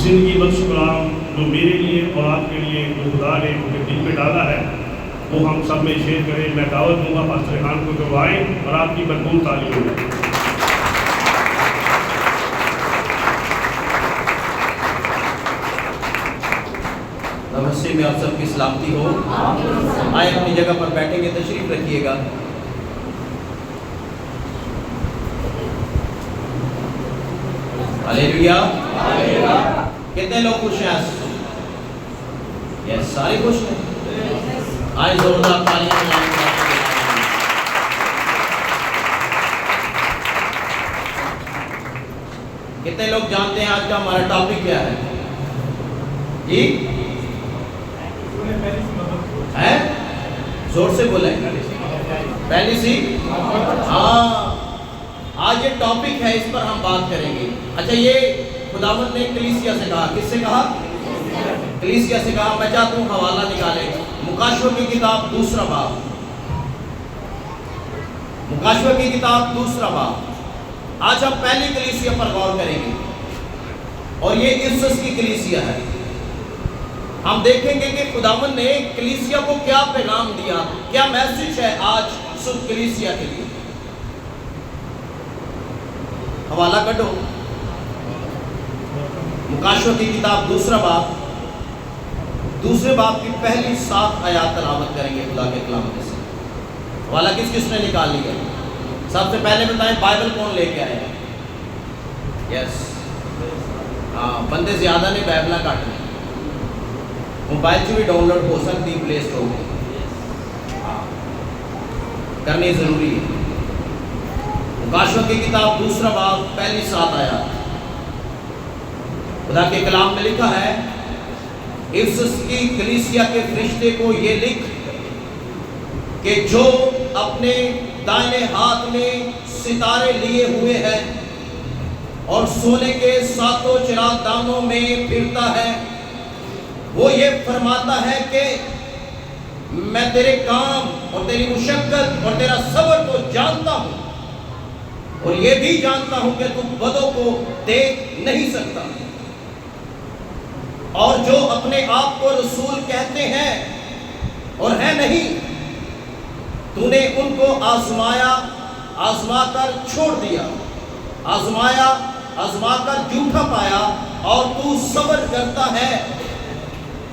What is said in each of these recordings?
زندگی بخش کلام جو میرے لیے اور آپ کے لیے جو خدا نے ان کے دل میں ڈالا ہے وہ ہم سب میں شیئر کریں. میں دعوت دوں گا پاسٹر خان کو کہ وہ آئیں اور آپ کی بھرپور تعلیم ہو جائے. نمستے میں آپ سب کی سلامتی ہو. آئے اپنی جگہ پر بیٹھیں گے, تشریف رکھیے گا. ہلیلویا. کتنے لوگ خوش ہیں؟ یس, سارے خوش ہیں. آئے زوردار تالیاں بجائیں. کتنے لوگ جانتے ہیں آج کا ہمارا ٹاپک کیا ہے؟ جی ہے, زور سے بولیں. پہلی سی, ہاں, آج یہ ٹاپک ہے, اس پر ہم بات کریں گے. اچھا, یہ خداوند نے کلیسیا سے کہا. کس سے کہا؟ کلیسیا سے کہا. میں چاہتا ہوں حوالہ نکالیں. مکاشوہ کی کتاب 2 باب. مکاشوہ کی کتاب 2 باب. آج ہم پہلی کلیسیا پر غور کریں گے اور یہ افسس کی کلیسیا ہے. ہم دیکھیں گے کہ خداوند نے کلیسیا کو کیا پیغام دیا, کیا میسج ہے آج صبح کلیسیا کے لیے. حوالہ کٹو. مکاشوہ کی کتاب 2 باب, 2 باب کی پہلی 7 آیات تلاوت کریں گے خدا کے کلام میں سے. حوالہ کس کس نے نکال لیا؟ سب سے پہلے بتائیں بائبل کون لے کے آئے؟ یس, ہاں, بندے زیادہ نے بائبلہ کٹ لی. موبائل سے بھی ڈاؤن لوڈ ہو سکتی پلے اسٹور میں, کرنی ضروری ہے. مکاشوہ کی کتاب 2 باب پہلی 7 آیات. خدا کے کلام میں لکھا ہے, افسس کی کلیسیا کے فرشتے کو یہ لکھ کہ جو اپنے دائنے ہاتھ میں ستارے لیے ہوئے ہیں اور سونے کے 7 چراغ دانوں میں پھرتا ہے, وہ یہ فرماتا ہے کہ میں تیرے کام اور تیری مشقت اور تیرا صبر کو جانتا ہوں اور یہ بھی جانتا ہوں کہ تم بدوں کو دیکھ نہیں سکتا, اور جو اپنے آپ کو رسول کہتے ہیں اور ہیں نہیں, تو نے ان کو آزما کر چھوڑ دیا, آزما کر جھوٹا پایا, اور تو صبر کرتا ہے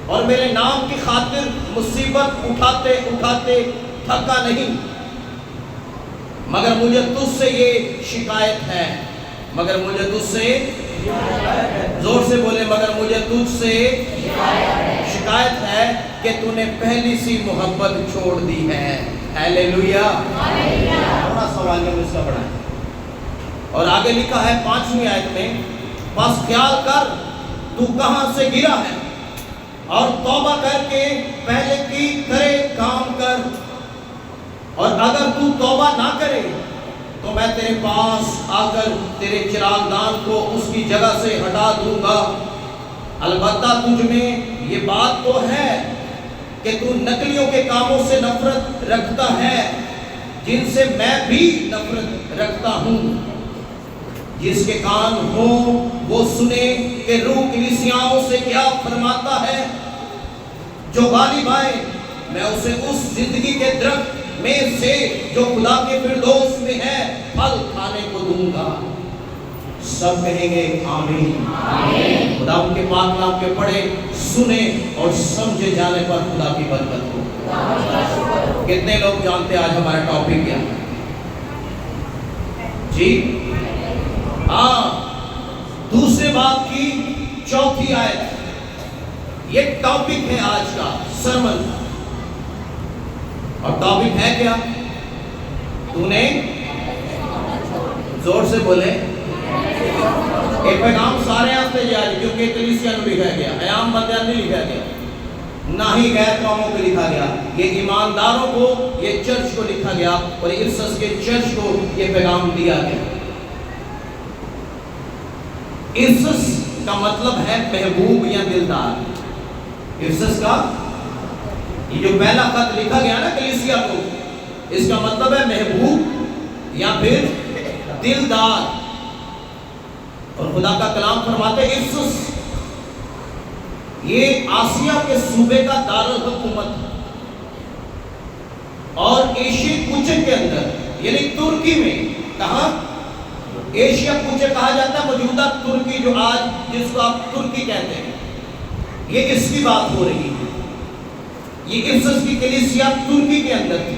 اور میرے نام کی خاطر مصیبت اٹھاتے اٹھاتے تھکا نہیں. مگر مجھے تجھ سے یہ شکایت ہے, مگر مجھے تجھ سے, زور سے بولے, مگر مجھے تجھ سے شکایت ہے کہ تو نے پہلی سی محبت چھوڑ دی ہے. ہیلیلویا. تھوڑا سوال میں اس کا پڑھائیں. اور آگے لکھا ہے 5ویں آیت میں, بس خیال کر تو کہاں سے گرا ہے اور توبہ کر کے پہلے کی طرح کام کر, اور اگر تو توبہ نہ کرے تو میں تیرے پاس آ کر تیرے چراغ دان کو اس کی جگہ سے ہٹا دوں گا. البتہ تجھ میں یہ بات تو ہے کہ تو نکلیوں کے کاموں سے نفرت رکھتا ہے, جن سے میں بھی نفرت رکھتا ہوں. جس کے کان ہو وہ سنے کہ روح کلیسیاؤں سے کیا فرماتا ہے. جو غالب آئے میں اسے اس زندگی کے درخت میں سے جو خدا کے فردوس میں ہے پھل کھانے کو دوں گا. سب کہیں گے آمین. خدا ان کے پاک کلام کے پڑھے, سنے اور سمجھے جانے پر خدا کی برکت ہو. کتنے لوگ جانتے ہیں آج ہمارا ٹاپک کیا؟ جی ہاں, 2 باب کی 4 آیت. یہ ٹاپک ہے آج کا سرمن. اور ٹاپک ہے کیا؟ تو نے, زور سے بولے, ایک پیغام سارے آستے جاری, کیونکہ کلیسیا نے لکھا گیا, عام بندیاں نہیں لکھا گیا, نہ ہی غیر قوموں کو لکھا گیا. یہ ایمانداروں کو, یہ چرچ کو لکھا گیا, اور افسس کے چرچ کو یہ پیغام دیا گیا. افسس کا مطلب ہے محبوب یا دلدار. افسس کا یہ جو پہلا خط لکھا گیا نا کلیسیا کو, اس کا مطلب ہے محبوب یا پھر دلدار. اور خدا کا کلام فرماتے افسس یہ آسیا کے صوبے کا دارالحکومت ہے اور ایشیا کوچے کے اندر یعنی ترکی میں، کہاں؟ ایشیا کوچے کہا جاتا ہے موجودہ ترکی، جو آج جس کو آپ ترکی کہتے ہیں، یہ اس کی بات ہو رہی ہے۔ یہ افسس کی کلیسیا ترکی کے اندر تھی۔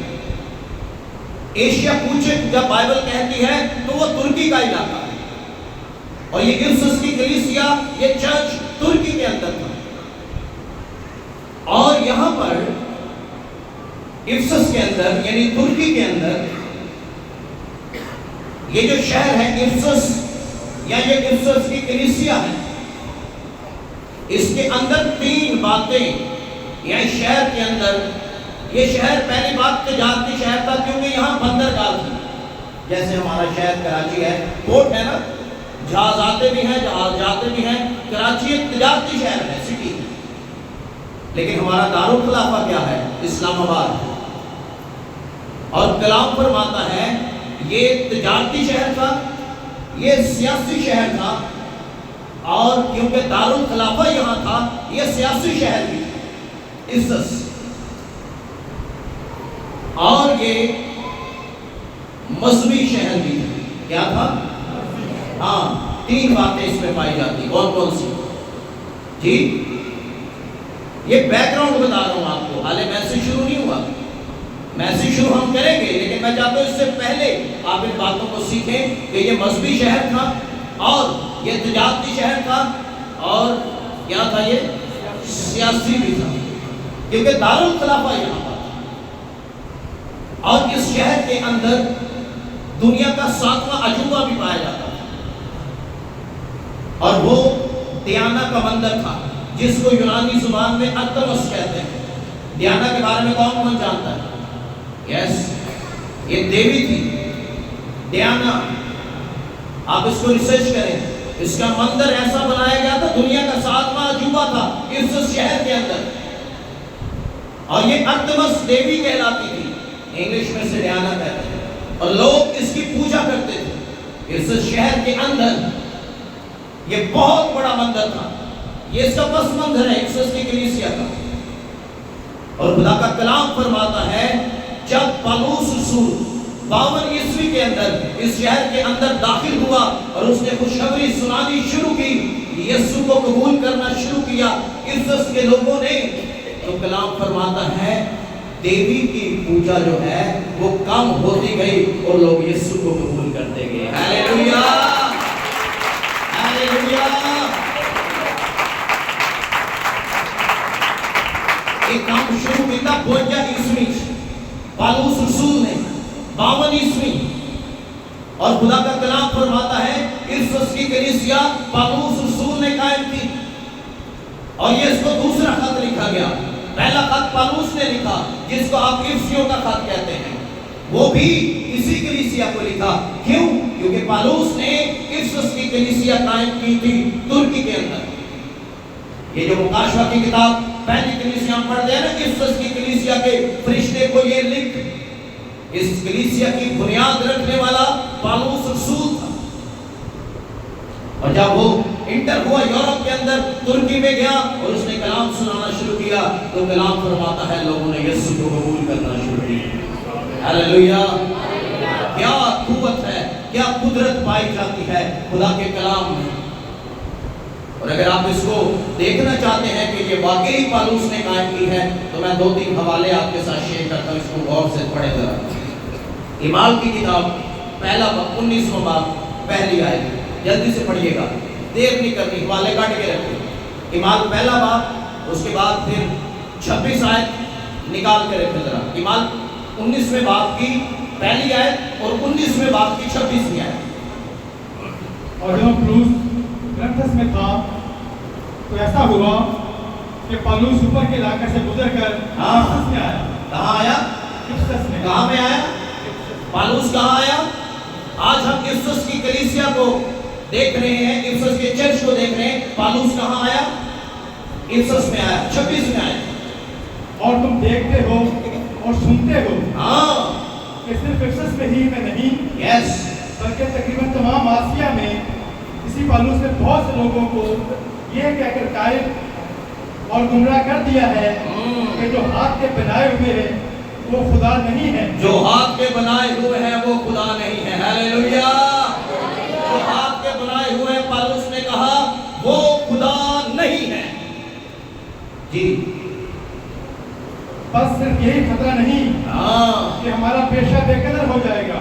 ایشیا کوچے جب بائبل کہتی ہے تو وہ ترکی کا علاقہ ہے، اور یہ افسس کی کلیسیا، یہ چرچ ترکی کے اندر تھا۔ اور یہاں پر افسس کے اندر یعنی ترکی کے اندر یہ جو شہر ہے افسس، یا یہ افسس کی کلیسیا ہے، اس کے اندر 3 باتیں، یہ شہر کے اندر، یہ شہر پہلی بات تجارتی شہر تھا، کیونکہ یہاں بندرگاہ تھی۔ جیسے ہمارا شہر کراچی ہے، پورٹ ہے نا، جہاز آتے بھی ہیں، جہاز جاتے بھی ہیں۔ کراچی ایک تجارتی شہر ہے، سٹی ہے، لیکن ہمارا دارالخلافہ کیا ہے؟ اسلام آباد ہے۔ اور کلام فرماتا ہے یہ تجارتی شہر تھا، یہ سیاسی شہر تھا، اور کیونکہ دارالخلافہ یہاں تھا، یہ سیاسی شہر بھی تھا، افسس۔ اور یہ مذہبی شہر بھی تھا۔ کیا تھا؟ ہاں، 3 باتیں اس میں پائی جاتی۔ کون کون سی؟ جی، یہ بیک گراؤنڈ بتا رہا ہوں آپ کو، حالے میسج شروع نہیں ہوا، میسج شروع ہم کریں گے، لیکن میں چاہتا ہوں اس سے پہلے آپ ان باتوں کو سیکھیں کہ یہ مذہبی شہر تھا، اور یہ تجارتی شہر تھا، اور کیا تھا؟ یہ سیاسی بھی تھا، کیونکہ دارالخلافہ یہاں پر تھا۔ اور اس شہر کے اندر دنیا کا 7واں عجوبہ بھی پایا جاتا تھا، اور وہ ڈیانا کا مندر تھا، جس کو یونانی زبان میں ارتمس کہتے ہیں۔ ڈیانا کے بارے میں کون جانتا ہے؟ یس، یہ دیوی تھی ڈیانا۔ آپ اس کو ریسرچ کریں، اس کا مندر ایسا بنایا گیا تھا، دنیا کا 7واں عجوبہ تھا اس شہر کے اندر، اور یہ ارتمس دیوی کہلاتی تھی، انگلش میں سے ڈیانا کہتے ہیں، اور لوگ اس کی پوجا کرتے تھے۔ اس شہر کے اندر یہ بہت بڑا مندر تھا، یہ اس کا پس منظر ہے افسس کی کلیسیا کا۔ اور خدا کا کلام فرماتا ہے جب پالوس رسول 52 عیسوی کے اندر اس شہر کے اندر داخل ہوا اور اس نے خوشخبری سنانی شروع کی، یسوع کو قبول کرنا شروع کیا افسس کے لوگوں نے، تو کلام فرماتا ہے دیوی کی پوجا جو ہے وہ کم ہوتی گئی اور لوگ یسوع کو قبول کرتے گئے۔ ہاللیلویہ، ہاللیلویہ۔ ایک کام شروع کیا 52 عیسوی پالوس رسول نے، 52 عیسوی، اور خدا کا کلام فرماتا ہے افسس کی کلیسیا پالوس رسول نے قائم کی، اور یہ اس کو دوسرا خط لکھا گیا۔ پہلا خط پالوس نے لکھا، جس کو آپ افسیوں کا خط کہتے ہیں، وہ بھی اسی کلیسیا کو لکھا۔ کیوں؟ کیونکہ پالوس نے افسس کی کلیسیا قائم کی تھی ترکی کے اندر۔ یہ جو مکاشفہ کی کتاب پہلی کلیسیا پڑھتے ہیں نا، افسس کی کلیسیا کے فرشتے کو یہ لکھ، اس کلیسیا کی بنیاد رکھنے والا پالوس رسول تھا۔ اور جب وہ انٹر ہوا یورپ کے اندر، ترکی میں گیا اور اس نے کلام سنانا شروع کیا، تو کلام فرماتا ہے لوگوں نے یسوع کو قبول کرنا شروع کیا۔ ہاللیلویہ! کیا قوت ہے، کیا قدرت پائی جاتی ہے خدا کے کلام میں۔ اور اگر آپ اس کو دیکھنا چاہتے ہیں کہ یہ واقعی پالوس نے قائم کی ہے، تو میں 2-3 حوالے آپ کے ساتھ شیئر کرتا ہوں، اس کو غور سے پڑھیں ذرا۔ اعمال کی کتاب پہلا باب 19واں باب پہلی آیت، جلدی سے پڑھیے گا، دیر نہیں کرنی، حوالے کاٹ کے رکھیں۔ اعمال پہلا باب، اس کے بعد پھر 26 آیت نکال کے رکھیں ذرا۔ اعمال 19ویں باب کی پہلی آیت اور 19ویں باب کی 26ویں آیت۔ اور جب پالوس کرنتھس میں تھا تو ایسا ہوا کہ پالوس اوپر کے علاقے سے گزر کر افسس میں آیا۔ کہاں آیا؟ افسس میں۔ کہاں میں آیا؟ پالوس کہاں آیا؟ آج ہم افسس کی کلیسیا کو دیکھ رہے ہیں، افسس کے چرچ کو دیکھ رہے ہیں۔ پالوس کہاں آیا؟ افسس میں آیا، 26 میں آیا۔ اور تم دیکھتے ہو اور سنتے ہو ہاں، کہ صرف افسس میں ہی میں نہیں، یس، بلکہ تقریباً تمام آسیا میں اسی پالوس نے بہت سے لوگوں کو یہ کہہ کر قائل اور گمراہ کر دیا ہے کہ جو ہاتھ کے بنائے ہوئے ہیں وہ خدا نہیں ہے. جو ہاتھ کے بنائے ہوئے ہیں وہ خدا نہیں ہے. ہاللیلویا. جو ہاتھ کے بنائے ہوئے ہیں پالوس نے کہا وہ خدا نہیں ہے. جی بس صرف یہی خطرہ نہیں کہ ہمارا پیشہ بے قدر ہو جائے گا.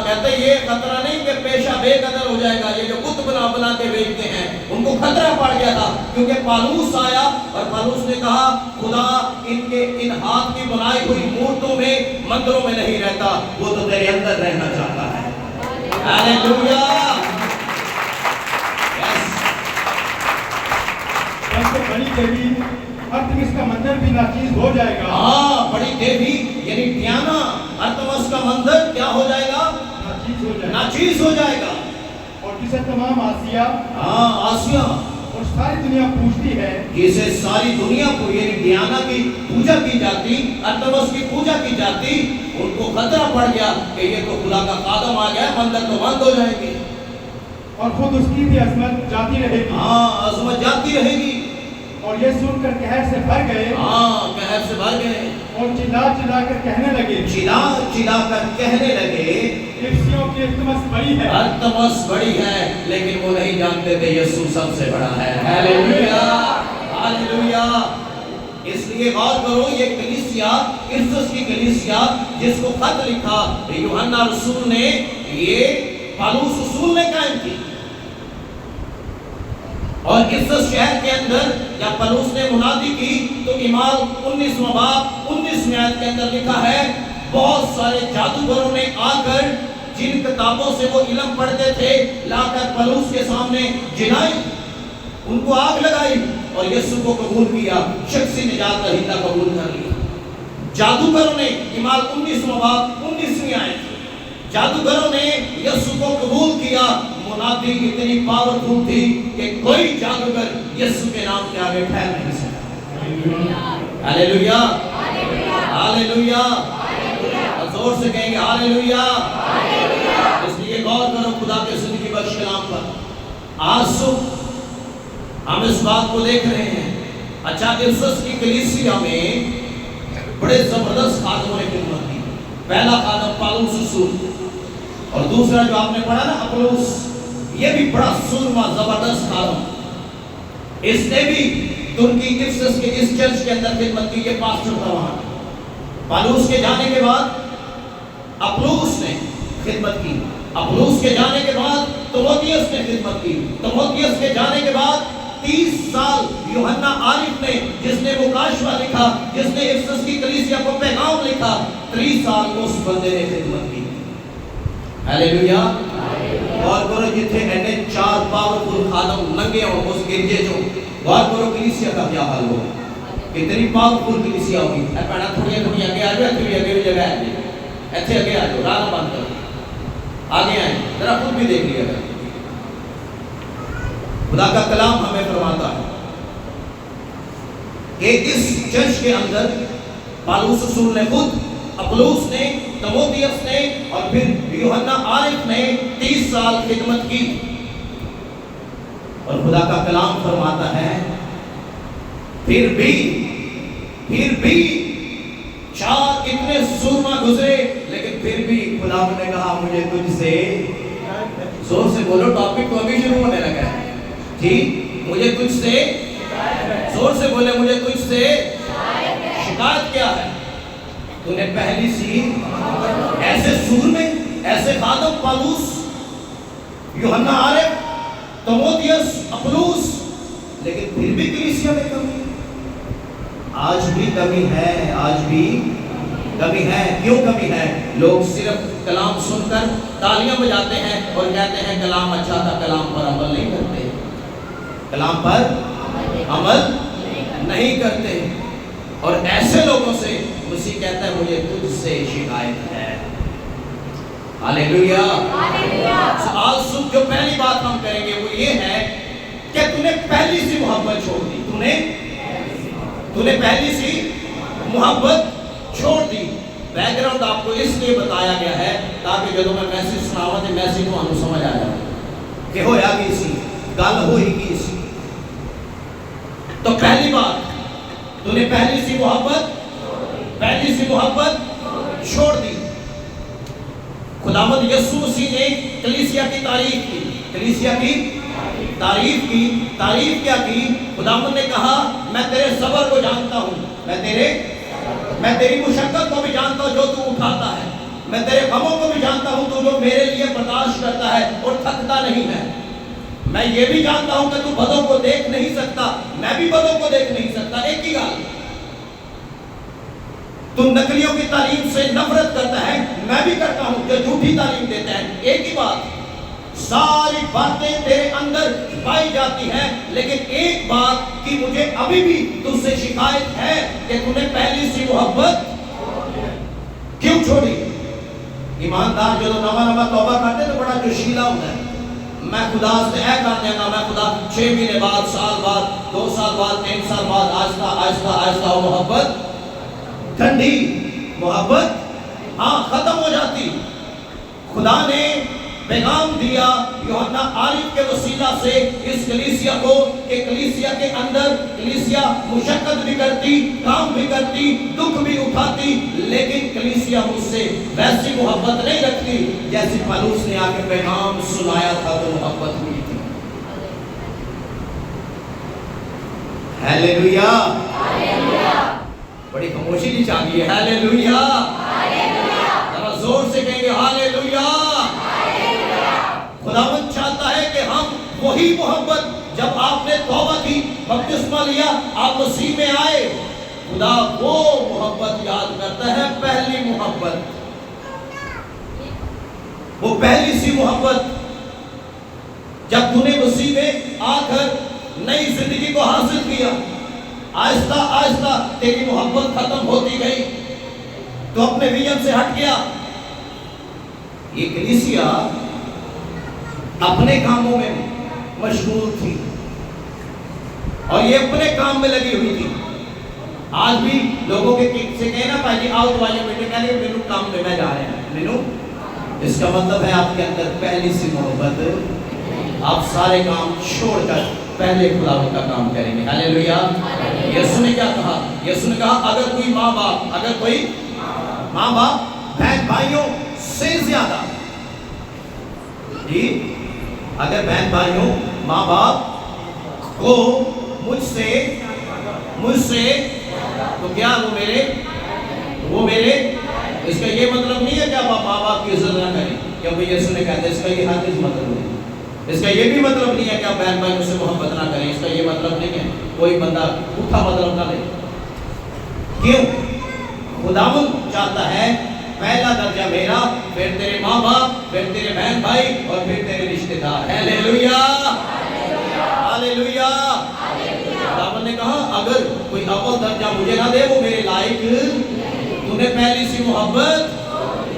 کہتے یہ خطرہ نہیں کہ پیشہ بے قدر ہو جائے گا. یہ جو بت بنا کے بیچتے ہیں ان کو خطرہ پڑ گیا تھا کیونکہ پالوس آیا اور پالوس نے کہا خدا ان ہاتھ کی بنائی ہوئی مورتوں میں مندروں میں نہیں رہتا, وہ تو تیرے اندر رہنا چاہتا ہے. ہاللیلویا. بڑی دیوی ارتمس کا مندر بھی ناچیز ہو جائے گا. ہاں, بڑی دیوی یعنی ڈیانا ارتمس کا مندر کیا ہو جائے گا؟ ناچیز ہو جائے گا. اور جسے تمام آسیہ آسیہ اور ساری دنیا پوجتی ہے, جسے ساری دنیا کو یعنی ڈیانا کی پوجا کی جاتی, ارتمس کی پوجا کی جاتی, ان کو خطرہ پڑ گیا کہ یہ تو خدا کا خادم آ گیا, مندر تو بند ہو جائے گی. اور خود اس کی بھی عظمت جاتی رہے گی. عظمت جاتی رہے گی. اور یہ سن کر قہر سے بھر گئے. قہر سے بھر گئے. اور چلا چلا کر کہنے لگے. چلا چلا کر کہنے لگے افسیوں کی ارتمس بڑی ہے. ارتمس بڑی ہے, لیکن وہ نہیں جانتے تھے یسوع سب سے بڑا ہے. ہاللیلویا. ہاللیلویا. اس لیے غور کرو, یہ کلیسیا افسس کی کلیسیا جس کو خط لکھا یوحنا رسول نے, یہ پالوس رسول نے قائم کی. اور افسس شہر کے اندر جب پالوس نے منادی کی تو اعمال 19واں باب 19ویں آیت کے اندر لکھا ہے بہت سارے جادوگروں نے آ کر جن کتابوں سے وہ علم پڑھتے تھے لا کر پالوس کے سامنے جلائی, ان کو آگ لگائی اور یسوع کو قبول کیا, شخصی نجات کا ہدیہ قبول کر لیا. جادوگروں نے اعمال 19واں باب 19ویں آیت, جادوگروں نے یسوع کو قبول کیا. منادی اتنی پاورفل تھی کہ کوئی جادوگر یسوع کے نام کے آگے ٹھہر نہیں سکتا. ہاللیلویا. ہاللیلویا. زور سے کہیں گے ہاللیلویا. اس لیے غور کرو خدا کے زندگی بخش کلام پر. آج صبح ہم اس بات کو دیکھ رہے ہیں. اچھا, افسس کی کلیسیا میں بڑے زبردست خادموں نے خدمت کی. پہلا خادم پالوس رسول, اور دوسرا جو آپ نے پڑھا نا اپولوس, یہ بھی بڑا سورما زبردست خادم. اس نے بھی ترکی افسس کے اس چرچ کے اندر خدمت کی. یہ پاسٹر تھا وہاں. پالوس کے جانے کے بعد اپولوس نے خدمت کی. اپولوس کے جانے کے بعد تimotheus نے خدمت کی. تimotheus کے جانے کے بعد 30 سال یوحنا عارف نے, جس نے مکاشفہ لکھا, جس نے افسس کی کلیسیا کو پیغام لکھا, 30 سال اس بندے نے خدمت کی. ہاللیلویا. غور کرو جتنے اینے 4 پاورفل خادم لنگے ہوں اس گرجے جو, غور کرو کلیسیا کا کیا حال ہو, کتنی پاورفل کلیسیا ہوگی. اے پہنا تھوڑی آگے آ جاؤ, ایتھے بھی اگے بھی جگہ ہے, ایتھے اگے آ جاؤ, راہ بند کرو, آگے آئیں, ذرا خود بھی دیکھ لیا کریں. خدا کا کلام ہمیں فرماتا ہے کہ اس چرچ کے اندر پالوس رسول نے خود, اپولوس نے, تimotheus نے اور پھر یوحنا عارف نے 30 سال خدمت کی. اور خدا کا کلام فرماتا ہے پھر بھی 4 اتنے سورما گزرے, لیکن پھر بھی خدا نے کہا مجھے تجھ سے, زور سے بولو, ٹاپک تو ابھی شروع ہونے لگا ہے. ٹھیک, مجھے تجھ سے, زور سے بولے, مجھے تجھ سے شکایت کیا ہے. تو نے پہلی سی ایسے سور میں ایسے خادم پالوس, یوحنا عارف, تimotheus, اپولوس, لیکن پھر بھی کلیسیا میں کمی. آج بھی کمی ہے, آج بھی کمی ہے. کیوں کمی ہے؟ لوگ صرف کلام سن کر تالیاں بجاتے ہیں اور کہتے ہیں کلام اچھا تھا, کلام پر عمل نہیں کرتے, کلام پر عمل نہیں کرتے. اور ایسے لوگوں سے مسیح کہتا ہے مجھے تجھ سے شکایت ہے. ہاللیلویا. آج صبح جو پہلی بات ہم کریں گے وہ یہ ہے کہ تو نے پہلی سی محبت چھوڑ دی. تو نے پہلی سی محبت چھوڑ دی. بیک گراؤنڈ آپ کو اس لیے بتایا گیا ہے تاکہ جب میں میسج سناواں تے میسج تھانوں سمجھ آ جائے کہ ہویا کی سی گل ہوئی کی سی. تو پہلی بات تو نے پہلی سی محبت چھوڑ دی۔ خداوند یسوع مسیح نے کلیسیا کی تعریف کی، کلیسیا کی تعریف کیا کی؟ خداوند نے کہا میں تیرے صبر کو جانتا ہوں، میں تیری مشقت کو بھی جانتا ہوں جو تو اٹھاتا ہے، میں تیرے غموں کو بھی جانتا ہوں تو جو میرے لیے برداشت کرتا ہے اور تھکتا نہیں ہے۔ میں یہ بھی جانتا ہوں کہ تو بدوں کو دیکھ نہیں سکتا، میں بھی بدوں کو دیکھ نہیں سکتا۔ ایک ہی گال، تو نقلیوں کی تعلیم سے نفرت کرتا ہے، میں بھی کرتا ہوں جو جھوٹی تعلیم دیتا ہے۔ ایک ہی بات، ساری باتیں تیرے اندر پائی جاتی ہیں، لیکن ایک بات کی مجھے ابھی بھی تجھ سے شکایت ہے کہ تو نے پہلی سی محبت کیوں چھوڑی؟ ایماندار جو نواں توبہ کرتے تو بڑا جوشیلا ہوتا ہے، میں خدا سے اے کر دیں گا، میں خدا 6 مہینے بعد، سال بعد، 2 سال بعد، 3 سال بعد، آہستہ محبت ٹھنڈی، محبت ختم ہو جاتی۔ خدا نے پیغام دیا یوحنا عارف کے وسیلہ سے اس کلیسیا کو کہ کلیسیا کے اندر کلیسیا مشقت بھی کرتی، کام بھی کرتی، دکھ بھی اٹھاتی، لیکن کلیسیا مجھ سے ویسی محبت نہیں رکھتی جیسی پالوس نے آ کے پیغام سنایا تھا تو محبت ہوئی تھی۔ ہیلیلویا، بڑی خاموشی نہیں چاہیے۔ ہیلیلویا، ذرا زور سے کہیں گے ہیلیلویا۔ خداوند چاہتا ہے کہ ہم وہی محبت، جب آپ نے توبہ کی، بپتسمہ لیا، آپ مسیح میں آئے، خدا وہ محبت یاد کرتا ہے، پہلی محبت، وہ پہلی سی محبت جب تو نے مسیح میں آ کر نئی زندگی کو حاصل کیا، آہستہ تیری محبت ختم ہوتی گئی، تو اپنے ویژن سے ہٹ گیا۔ یہ کلیسیا اپنے کاموں میں مشغول تھی اور یہ اپنے کام میں لگی ہوئی تھی۔ آج بھی لوگوں کے سے کہنا پائے آؤ تو آئیے بیٹے، کہنے کہ مینو کام میں جا رہے ہیں، مینو، اس کا مطلب ہے آپ کے اندر پہلی سی محبت، آپ سارے کام چھوڑ کر پہلے خداوند کا کام کریں گے۔ ہیلیلویا۔ یسوع نے کیا کہا؟ یسوع نے کہا اگر کوئی ماں باپ بہن بھائیوں سے زیادہ، جی اگر بہن بھائیوں ماں باپ کو مجھ سے تو کیا وہ میرے، اس کا یہ مطلب نہیں ہے کہ آپ ماں باپ کی عزت نہ کریں، کیونکہ یسوع نے کہا تھا اس کا یہ ہرگز مطلب نہیں، اس کا یہ بھی مطلب نہیں ہے کہ آپ بہن بھائیوں سے محبت نہ کریں، اس کا یہ مطلب نہیں ہے، کوئی بندہ پوٹھا مطلب نہ لے۔ کیوں؟ خداوند چاہتا ہے پہلا درجہ میرا، پھر تیرے ماں باپ، پھر تیرے بہن بھائی اور پھر تیرے رشتہ دار۔ Hallelujah, hallelujah. خداوند نے کہا اگر کوئی اول درجہ مجھے نہ دے وہ میرے لائق، تو نے پہلی سی محبت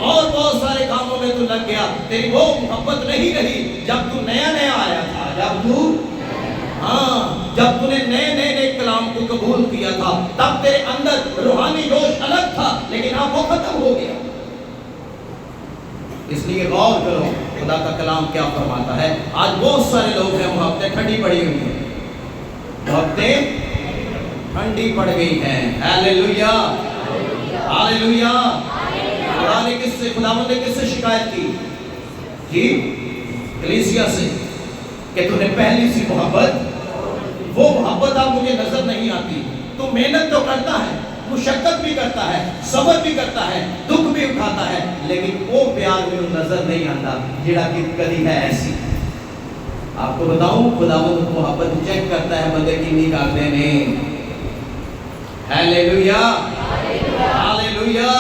اور بہت سارے کاموں میں تو لگ گیا، تیری وہ محبت نہیں رہی جب تو نیا آیا تھا، جب تو نے نئے کلام کو قبول کیا تھا، تب تیرے اندر روحانی جوش الگ تھا، لیکن اب وہ ختم ہو گیا۔ اس لیے غور کرو خدا کا کلام کیا فرماتا ہے۔ آج بہت سارے لوگ ہیں محبتیں ٹھنڈی پڑی ہوئی ہیں، محبتیں ٹھنڈی پڑ گئی ہیں۔ Hallelujah, hallelujah. خداوند نے کس سے شکایت کی؟ جی کلیسیا سے، کہ تو نے پہلی سی محبت، وہ محبت اب مجھے نظر نہیں آتی۔ تو محنت تو کرتا ہے، مشقت بھی کرتا ہے، صبر بھی کرتا ہے، دکھ بھی اٹھاتا ہے، لیکن وہ پیار میں نظر نہیں آتا جڑا کہ کدی ہے ایسی۔ آپ کو بتاؤں خداوند محبت چیک کرتا ہے بندے کی نہیں کرتے نے۔ Hallelujah, hallelujah.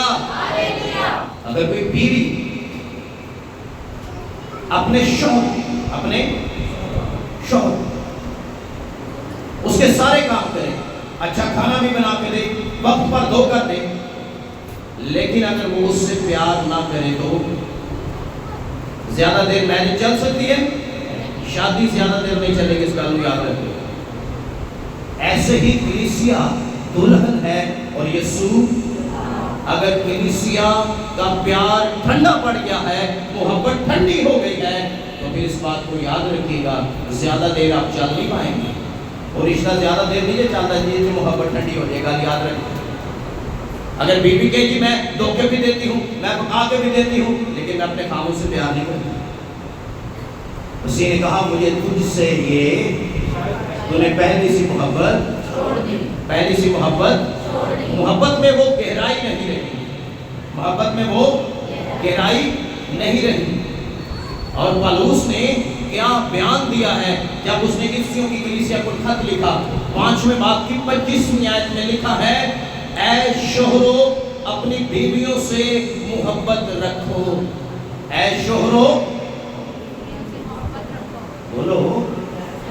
اگر کوئی بیوی اپنے شوہر اس کے سارے کام کرے، اچھا کھانا بھی بنا کے دے، وقت پر دھو کر دے، لیکن اگر وہ اس سے پیار نہ کرے تو زیادہ دیر میرج چل سکتی ہے، شادی زیادہ دیر نہیں چلے گی، اس بات کو یاد رکھو۔ ایسے ہی کلیسیا دلہن ہے اور یسوع، اگر کلیسیا کا پیار ٹھنڈا پڑ گیا ہے، محبت ٹھنڈی ہو گئی ہے، تو پھر اس بات کو یاد رکھیے گا زیادہ دیر آپ چل نہیں پائیں گے۔ وہ رشتہ زیادہ دیر نہیں چلتا جی محبت ٹھنڈی ہو جائے گا. یاد رکھیں اگر بیوی کہے جی میں دھوکے بھی دیتی ہوں, میں پکا کے بھی دیتی ہوں, لیکن میں اپنے خاموش سے پیار نہیں کرتی. اسی نے کہا مجھے تجھ سے یہ تو نے پہلی سی محبت چھوڑ دی. پہلی سی محبت میں وہ گہرائی نہیں رہی, محبت میں وہ گہرائی نہیں رہی. اور پالوس نے کیا بیان دیا ہے جب اس نے افسیوں کی کلیسیا کو خط لکھا, 5ویں باب کی 25ویں آیت میں لکھا ہے اے شوہرو اپنی بیویوں سے محبت رکھو. اے شوہرو بولو,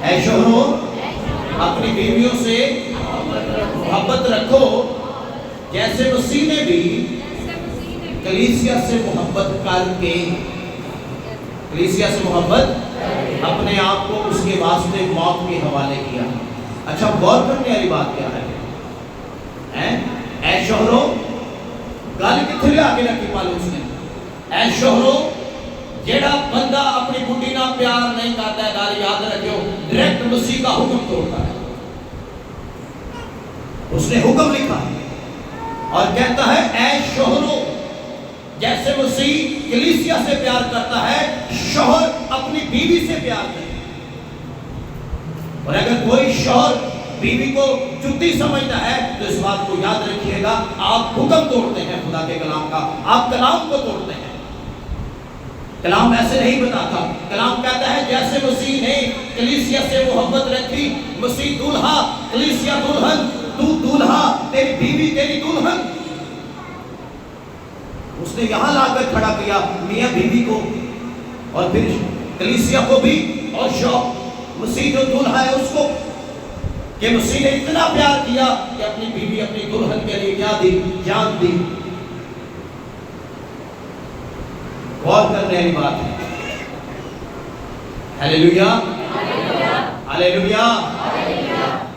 اے شوہرو اپنی بیویوں سے محبت رکھو جیسے مسیح نے بھی کلیسیا سے محبت کر کے, کلیسیا سے محبت اپنے آپ کو اس کے واسطے موت کے حوالے کیا. اچھا غور کرنے والی بات کیا ہے؟ اے شوہرو, گل کتنے آگے رکھی پالوس نے, اے شوہرو جیڑا بندہ اپنی بڈی نہ پیار نہیں کرتا ہے, گل یاد رکھو ڈائریکٹ مسیح کا حکم توڑتا ہے. اس نے حکم لکھا اور کہتا ہے اے شوہرو جیسے مسیح کلیسیا سے پیار کرتا ہے شوہر اپنی بیوی سے پیار کرے. اور اگر کوئی شوہر بیوی کو جتی سمجھتا ہے تو اس بات کو یاد رکھیے گا آپ حکم توڑتے ہیں خدا کے کلام کا, آپ کلام کو توڑتے ہیں. کلام ایسے نہیں بتاتا, کلام کہتا ہے جیسے مسیح نے کلیسیا سے محبت رکھی, مسیح دولہا کلیسیا دلہن, تو دولہا تیری بیوی تیری دلہن. اس نے یہاں لا کر کھڑا کیا میاں بیوی کو اور پھر کلیسیا کو بھی, اور مسیح جو دولہا ہے اس کو, کہ مسیح نے اتنا پیار کیا کہ اپنی بیوی اپنی دلہن کے لیے کیا دی, جان دی. غور کرنے والی بات ہے. Hallelujah hallelujah.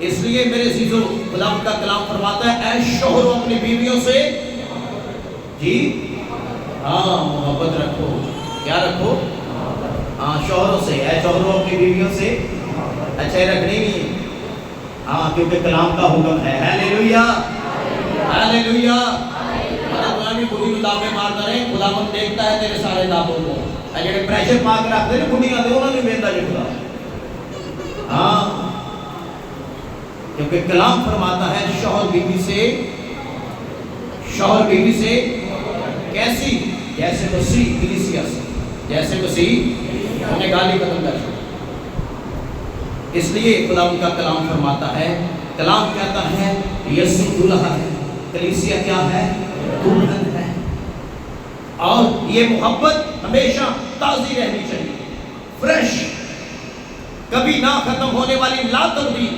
اس لیے میرے عزیزو خدا کا کلام فرماتا ہے اے شوہرو اپنی بیویوں سے جی ہاں محبت رکھو. کیا رکھو؟ ہاں شوہروں سے, اے شوہرو اپنی بیویوں سے اچھا رکھنی نہیں ہے, ہاں کیونکہ کلام کا حکم ہے. Hallelujah hallelujah. بھی بڑی دابے مارتا رہے, خدا من دیکھتا ہے تیرے سارے دابوں کو. جڑے پریشر پا کے رکھتے ہیں بڑیاں دے انہوں نے ویندا جی خدا. ہاں کیونکہ کلام فرماتا ہے شوہر بیوی سے کیسی, جیسے مسیح کلیسیا سے, جیسے مسیح انہیں گالی ختم کر چھوڑی. اس لیے خدا ان کا کلام فرماتا ہے, کلام کہتا ہے یسوع دولہا ہے, کلیسیا کیا ہے, دلہن ہے. اور یہ محبت ہمیشہ تازی رہنی چاہیے, فریش, کبھی نہ ختم ہونے والی لا تبدیل.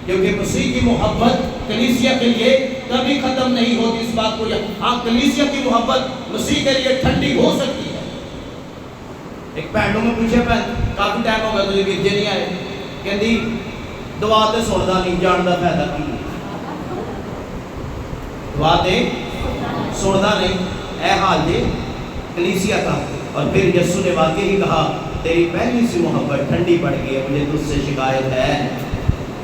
کیونکہ مسیح کی محبت کلیسیا کے لیے کبھی ختم نہیں ہوتی. اس بات کو ہاں کلیسیا کی محبت مسیح کے لیے ٹھنڈی ہو سکتی ہے. ایک پہنوں میں پوچھے کافی ٹائم ہو گیا تجھے گرجے نہیں آئے, کہندی دعا تے سندا نہیں, جان دا فائدہ کی ہے, دعا تے سندا نہیں. اے حال جی کلیسیا کا. اور پھر یسوع نے واقعی کہا تیری پہلی سی محبت ٹھنڈی پڑ گئی ہے, مجھے تجھ سے شکایت ہے.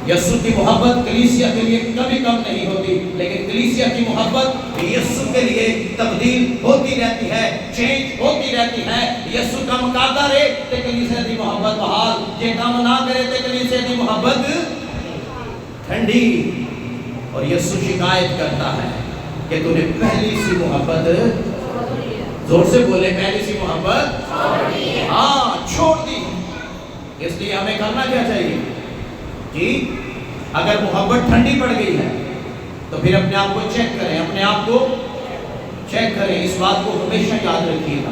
یسوع کی محبت کلیسیا کے لیے کبھی کم نہیں ہوتی, لیکن کلیسیا کی محبت یسوع کے لیے تبدیل ہوتی رہتی ہے, چینج ہوتی رہتی ہے. یسوع کم کرتا رہے تے کلیسیا دی محبت بحال, جے کم نہ کرے تے کلیسیا دی محبت ٹھنڈی. اور یسوع شکایت کرتا ہے کہ تو نے پہلی سی محبت, زور سے بولے, پہلی سی محبت ہاں چھوڑ دی. اس لیے ہمیں کرنا کیا چاہیے جی, اگر محبت ٹھنڈی پڑ گئی ہے تو پھر اپنے آپ کو چیک کریں, اپنے آپ کو چیک کریں. اس بات کو ہمیشہ یاد رکھیے گا,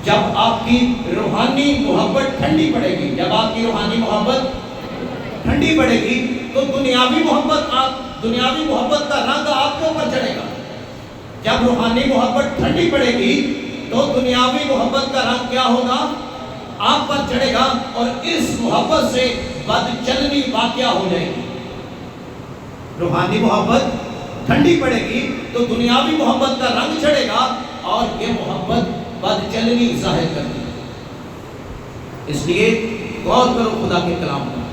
جب آپ کی روحانی محبت ٹھنڈی پڑے گی, جب آپ کی روحانی محبت ٹھنڈی پڑے گی تو دنیاوی محبت کا رنگ آپ کے اوپر چڑھے گا. جب روحانی محبت ٹھنڈی پڑے گی تو دنیاوی محبت کا رنگ کیا ہوگا, آپ پر چڑھے گا, اور اس محبت سے بد چلنی واقعہ ہو جائے گی. روحانی محبت ٹھنڈی پڑے گی تو دنیاوی محبت کا رنگ چڑھے گا, اور یہ محبت بد چلنی ظاہر کرتی ہے. اس لیے غور کرو خدا کے کلام پر.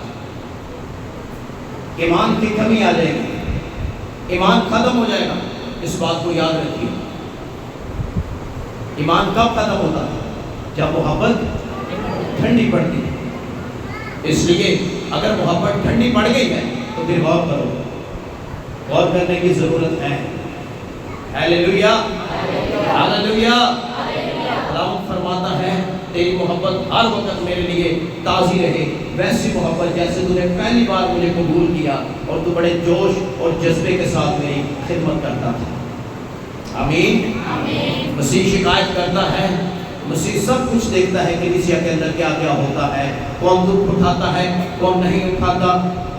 ایمان کی کمی آ جائے گی, ایمان ختم ہو جائے گا. اس بات کو یاد رکھیے. ایمان کب ختم ہوتا ہے؟ جب محبت ٹھنڈی پڑتی ہے. اس لیے اگر محبت ٹھنڈی پڑ گئی ہے تو پھر غور کرو, غور کرنے کی ضرورت ہے. Hallelujah, hallelujah. خداوند فرماتا ہے تیری محبت ہر وقت میرے لیے تازی رہے, ویسی محبت جیسے تو نے پہلی بار مجھے قبول کیا اور تو بڑے جوش اور جذبے کے ساتھ میری خدمت کرتا تھا. آمین. مسیح شکایت کرتا ہے, مسیح سب کچھ دیکھتا ہے کہ کلیسیا کے اندر کیا کیا ہوتا ہے, کون دکھ اٹھاتا ہے کون نہیں اٹھاتا.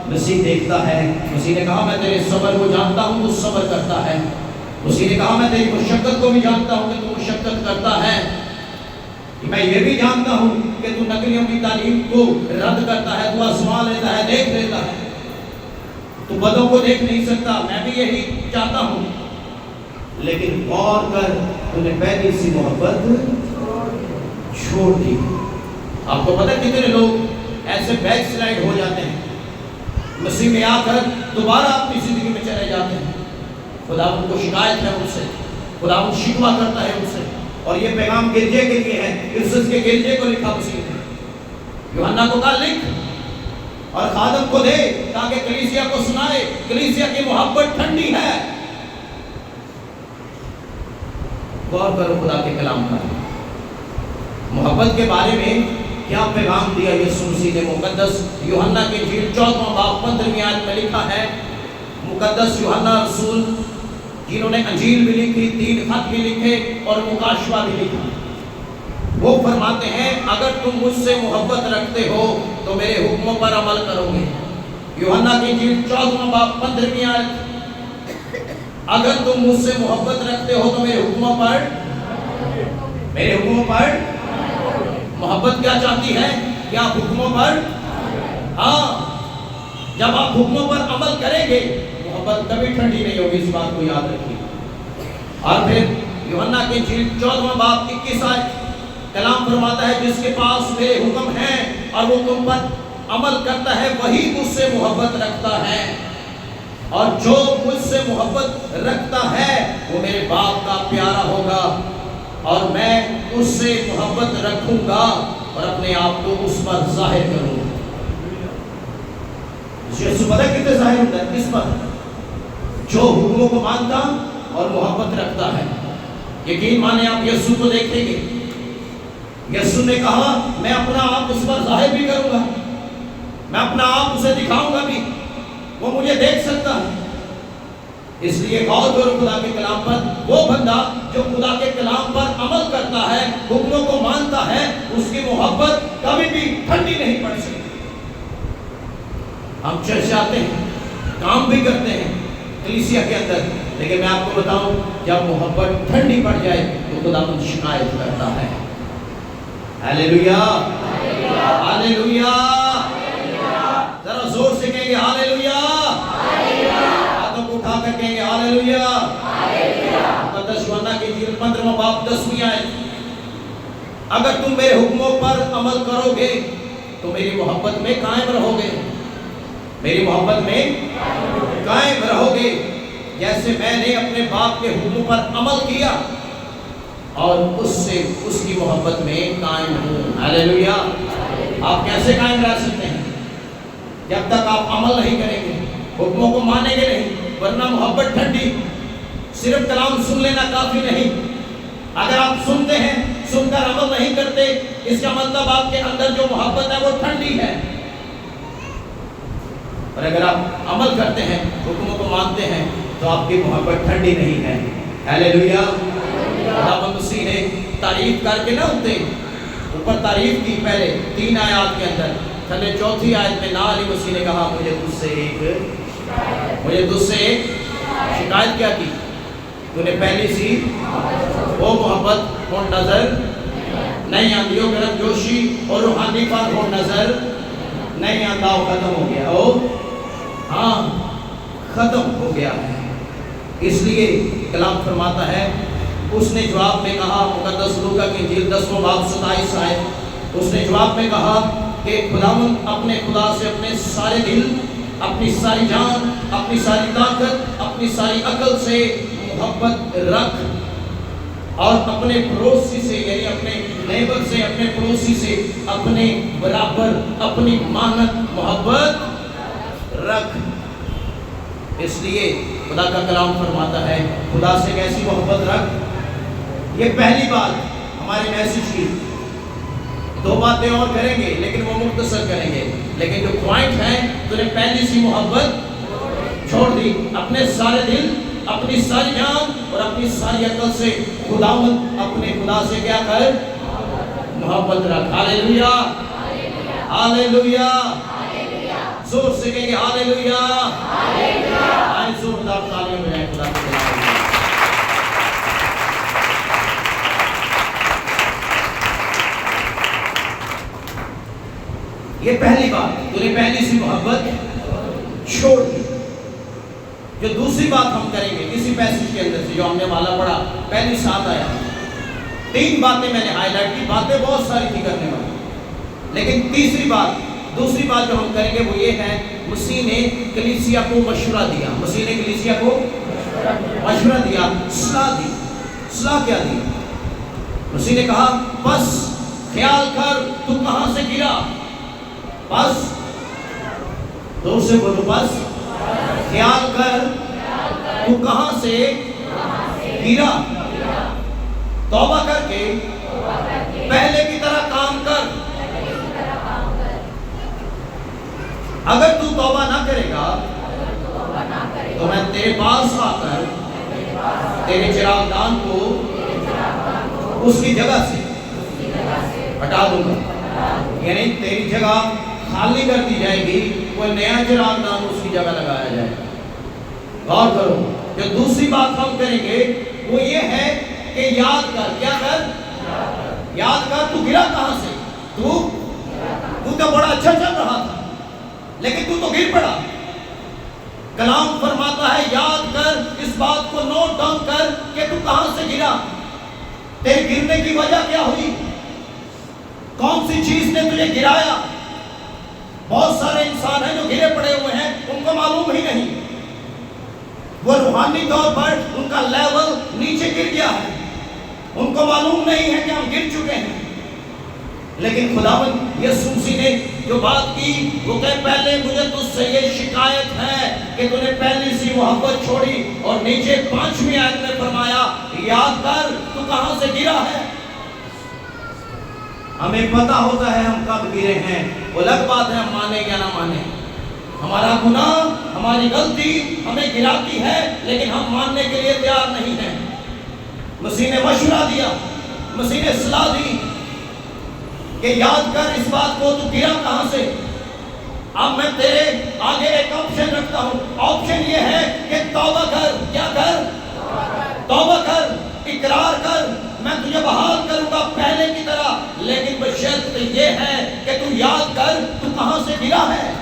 مسیح دیکھتا ہے. مسیح نے کہا میں تیرے صبر کو جانتا ہوں, تو صبر کرتا ہے. مسیح نے کہا میں تیری مشقت کو بھی جانتا ہوں کہ تو مشقت کرتا ہے. میں یہ بھی جانتا ہوں کہ تو نقلیوں کی تعلیم کو رد کرتا ہے, تو آزما لیتا ہے, دیکھ لیتا ہے, تو بدوں کو دیکھ نہیں سکتا. میں بھی یہی چاہتا ہوں. لیکن غور کر, تو نے پہلی سی محبت چھوڑ دی. آپ کو پتہ کتنے لوگ ایسے بیک سلائڈ ہو جاتے ہیں, مسیح میں آ کر دوبارہ اپنی زندگی میں چلے جاتے ہیں. خداوند کو شکایت ہے ان سے, خداوند شکوہ کرتا ہے ان سے. اور یہ پیغام گرجے کے لیے ہے. افسس کے گرجے کو لکھا مسیح نے, یوحنا کو کہا لکھ اور خادم کو دے تاکہ کلیسیا کو سنائے کلیسیا کی محبت ٹھنڈی ہے. غور کرو خدا کے کلام کا, محبت کے بارے میں کیا پیغام دیا یسوع مسیح نے. مقدس یوحنا کی انجیل 14واں باب 15ویں آیت میں لکھا ہے. مقدس یوحنا رسول جنہوں نے انجیل بھی لکھی, 3 خط بھی لکھے اور مکاشفہ بھی لکھا, وہ فرماتے ہیں اگر تم مجھ سے محبت رکھتے ہو تو میرے حکموں پر عمل کرو گے. یوحنا کی انجیل 14واں باب 15ویں آیت, اگر تم مجھ سے محبت رکھتے ہو تو میرے حکموں پر محبت کیا چاہتی ہے کہ آپ حکموں پر, ہاں جب آپ حکموں پر عمل کریں گے محبت کبھی ٹھنڈی نہیں ہوگی. اس بات کو یاد رکھیے. اور پھر یوحنا کی انجیل 14واں باب 21 آیت کلام فرماتا ہے جس کے پاس میرے حکم ہیں اور وہ تم پر عمل کرتا ہے وہی مجھ سے محبت رکھتا ہے, اور جو مجھ سے محبت رکھتا ہے وہ میرے باپ کا پیارا ہوگا اور میں اس سے محبت رکھوں گا اور اپنے آپ کو اس پر ظاہر کروں گا. یسوع پتہ کتنے ظاہر ہوتا ہے کس پر؟ جو حکموں کو مانتا اور محبت رکھتا ہے. یقین مانے آپ یسوع کو دیکھیں گے. یسوع نے کہا میں اپنا آپ اس پر ظاہر بھی کروں گا, میں اپنا آپ اسے دکھاؤں گا بھی, وہ مجھے دیکھ سکتا ہے. اس لیے غور کرو خدا کے کلام پر. وہ بندہ جو خدا کے کلام پر عمل کرتا ہے, حکموں کو مانتا ہے, اس کی محبت کبھی بھی ٹھنڈی نہیں پڑ سکتی. ہم چرچ آتے ہیں, کام بھی کرتے ہیں کلیسیا کے اندر, لیکن میں آپ کو بتاؤں جب محبت ٹھنڈی پڑ جائے تو خدا مجھ شکایت کرتا ہے. Hallelujah, hallelujah. ذرا زور سے کہیں گے ہیلیلویا, ہاتھوں کو اٹھا کر کہیں گے ہیلیلویا. مقدس یوحنا کی انجیل 15واں باب 10ویں آیت, اگر تم میرے حکموں پر عمل کرو گے تو میری محبت میں قائم رہو گے, میری محبت میں قائم رہو گے جیسے میں نے اپنے باپ کے حکموں پر عمل کیا اور اس کی محبت میں قائم ہوں. ہیلیلویا. آپ کیسے قائم رہ سکتے ہیں؟ جب تک آپ عمل نہیں کریں گے, حکموں کو مانیں گے نہیں, ورنہ محبت ٹھنڈی. صرف کلام سن لینا کافی نہیں. اگر آپ سنتے ہیں, سن کر عمل نہیں کرتے, اس کا مطلب آپ کے اندر جو محبت ہے وہ ٹھنڈی ہے. اور اگر آپ عمل کرتے ہیں, حکموں کو مانتے ہیں, تو آپ کی محبت ٹھنڈی نہیں ہے. ہیلیلویا. خدا مسیح نے تعریف کر کے نہ ہوتے اوپر تعریف کی پہلے 3 آیات کے اندر, تھلے 4تھی آیت میں نال ہی مسیح نے کہا مجھے تجھ سے ایک شکایت کیا کی, تو نے پہلی سی وہ محبت ہون نظر نہیں آتی, وہ گرم جوشی اور روحانی پر ہون نظر نہیں آتا, وہ ختم ہو گیا, ہاں ختم ہو گیا ہے. اس لیے کلام فرماتا ہے اس نے جواب میں کہا, مقدس لوکا کی انجیل 10واں باب 27 آیت, اس نے جواب میں کہا کہ خداوند اپنے خدا سے اپنے سارے دل اپنی ساری جان، اپنی ساری طاقت، اپنی ساری عقل سے محبت رکھ، اور اپنے پڑوسی سے یعنی اپنے نیبر سے، اپنے پڑوسی سے اپنے برابر اپنی مانت محبت رکھ۔ اس لیے خدا کا کلام فرماتا ہے خدا سے کیسی محبت رکھ۔ یہ پہلی بات ہمارے میسج کی، دو باتیں اور کریں گے لیکن وہ مختصر کریں گے، لیکن جو پوائنٹ ہے تو نے پہلی سی محبت چھوڑ دی۔ اپنے سارے دل، اپنی ساری جان اور اپنی ساری عقل سے خداوند اپنے خدا سے کیا کر؟ محبت رکھ۔ ہاللیلویا، ہاللیلویا، زور سے کہیں گے ہاللیلویا، آئے زوردار تالیاں بجائیں خدا کے نام۔ یہ پہلی بات، تو نے پہلی سی محبت چھوڑ دی۔ جو دوسری بات ہم کریں گے اسی پیسج کے اندر سے جو ہم نے والا پڑھا، پہلی 7 آیا، 3 باتیں میں نے ہائی لائٹ کی، باتیں بہت ساری تھی کرنے والی، لیکن دوسری بات جو ہم کریں گے وہ یہ ہے، مسیح نے کلیسیا کو مشورہ دیا، مسیح نے کلیسیا کو مشورہ دیا، صلاح دی۔ صلاح کیا دی؟ مسیح نے کہا بس خیال کر تو کہاں سے گرا، بس دور سے بولو، بس خیال کر تو کہاں سے گرا، توبہ کر کے پہلے کی طرح کام کر۔ اگر تو توبہ نہ کرے گا تو میں تیرے پاس آ کر تیرے چراغ دان کو اس کی جگہ سے ہٹا دوں گا، یعنی تیری جگہ خالی کر دی جائے گی، کوئی نیا چراغ دان اس کی جگہ لگایا جائے گا۔ غور کرو، جو دوسری بات ہم کریں گے وہ یہ ہے کہ یاد کر، کیا کر؟ یاد کر تو گرا کہاں سے، تو بڑا اچھا چل رہا تھا لیکن تو گر پڑا۔ کلام فرماتا ہے یاد کر، اس بات کو نوٹ ڈاؤن کر کہ تو کہاں سے گرا، تیرے گرنے کی وجہ کیا ہوئی، کون سی چیز نے تجھے گرایا۔ بہت سارے انسان ہیں جو گرے پڑے ہوئے ہیں، ان کو معلوم ہی نہیں، وہ روحانی طور پر ان کا لیول نیچے گر گیا ہے، ان کو معلوم نہیں ہے کہ ہم گر چکے ہیں۔ لیکن خداوند یسوع مسیح نے جو بات کی وہ کہ پہلے مجھے تجھ سے یہ شکایت ہے کہ تو نے پہلی سی محبت چھوڑی، اور نیچے 5ویں آیت میں فرمایا یاد کر تو کہاں سے گرا ہے۔ ہمیں پتہ ہوتا ہے ہم کب گرے ہیں، وہ الگ بات ہے ہم مانیں یا نہ مانیں۔ ہمارا گناہ، ہماری غلطی ہمیں گراتی ہے لیکن ہم ماننے کے لیے تیار نہیں ہیں۔ مسیح نے مشورہ دیا، مسیح نے صلاح دی کہ یاد کر اس بات کو، تو گرا کہاں سے۔ اب میں تیرے آگے ایک آپشن رکھتا ہوں، آپشن یہ ہے کہ توبہ کر، کیا کر؟ توبہ کر، اقرار کر، میں تجھے بحال کروں گا پہلے کی طرح، لیکن بشرط یہ ہے کہ تو یاد کر تو کہاں سے گرا ہے۔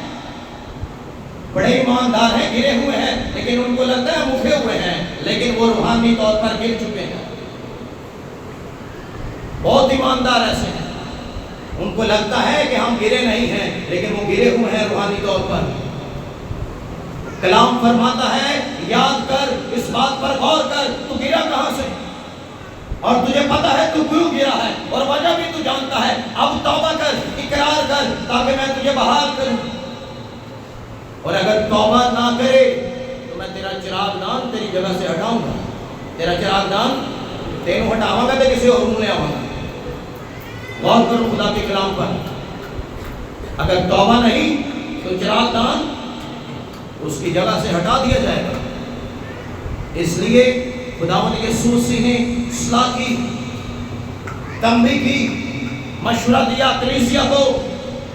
بڑے ایماندار ہیں، گرے ہوئے ہیں، لیکن ان کو لگتا ہے مکھے ہوئے ہیں، لیکن وہ روحانی طور پر گر چکے ہیں۔ بہت ایماندار ایسے ہیں، ان کو لگتا ہے کہ ہم گرے نہیں ہیں، لیکن وہ گرے ہوئے ہیں روحانی طور پر۔ کلام فرماتا ہے یاد کر، اس بات پر غور کر، تو گرا کہاں سے، اور تجھے پتا ہے تو کیوں گرا ہے، اور وجہ بھی تو جانتا ہے۔ اب توبہ کر، اقرار کر، تاکہ میں تجھے بحال کروں۔ اور اگر توبہ نہ کرے تو میں تیرا چراغ دان تیری جگہ سے ہٹاؤں گا، تیرا چراغ دان تینوں ہٹاؤں گا، تے کسی اور منہ لے آؤں گا۔ غور کرو خدا کے کلام پر، اگر توبہ نہیں تو چراغ دان اس کی جگہ سے ہٹا دیا جائے گا۔ اس لیے خداوند یسوع مسیح نے صلاح کی، تنبیہ کی، مشورہ دیا کلیسیا کو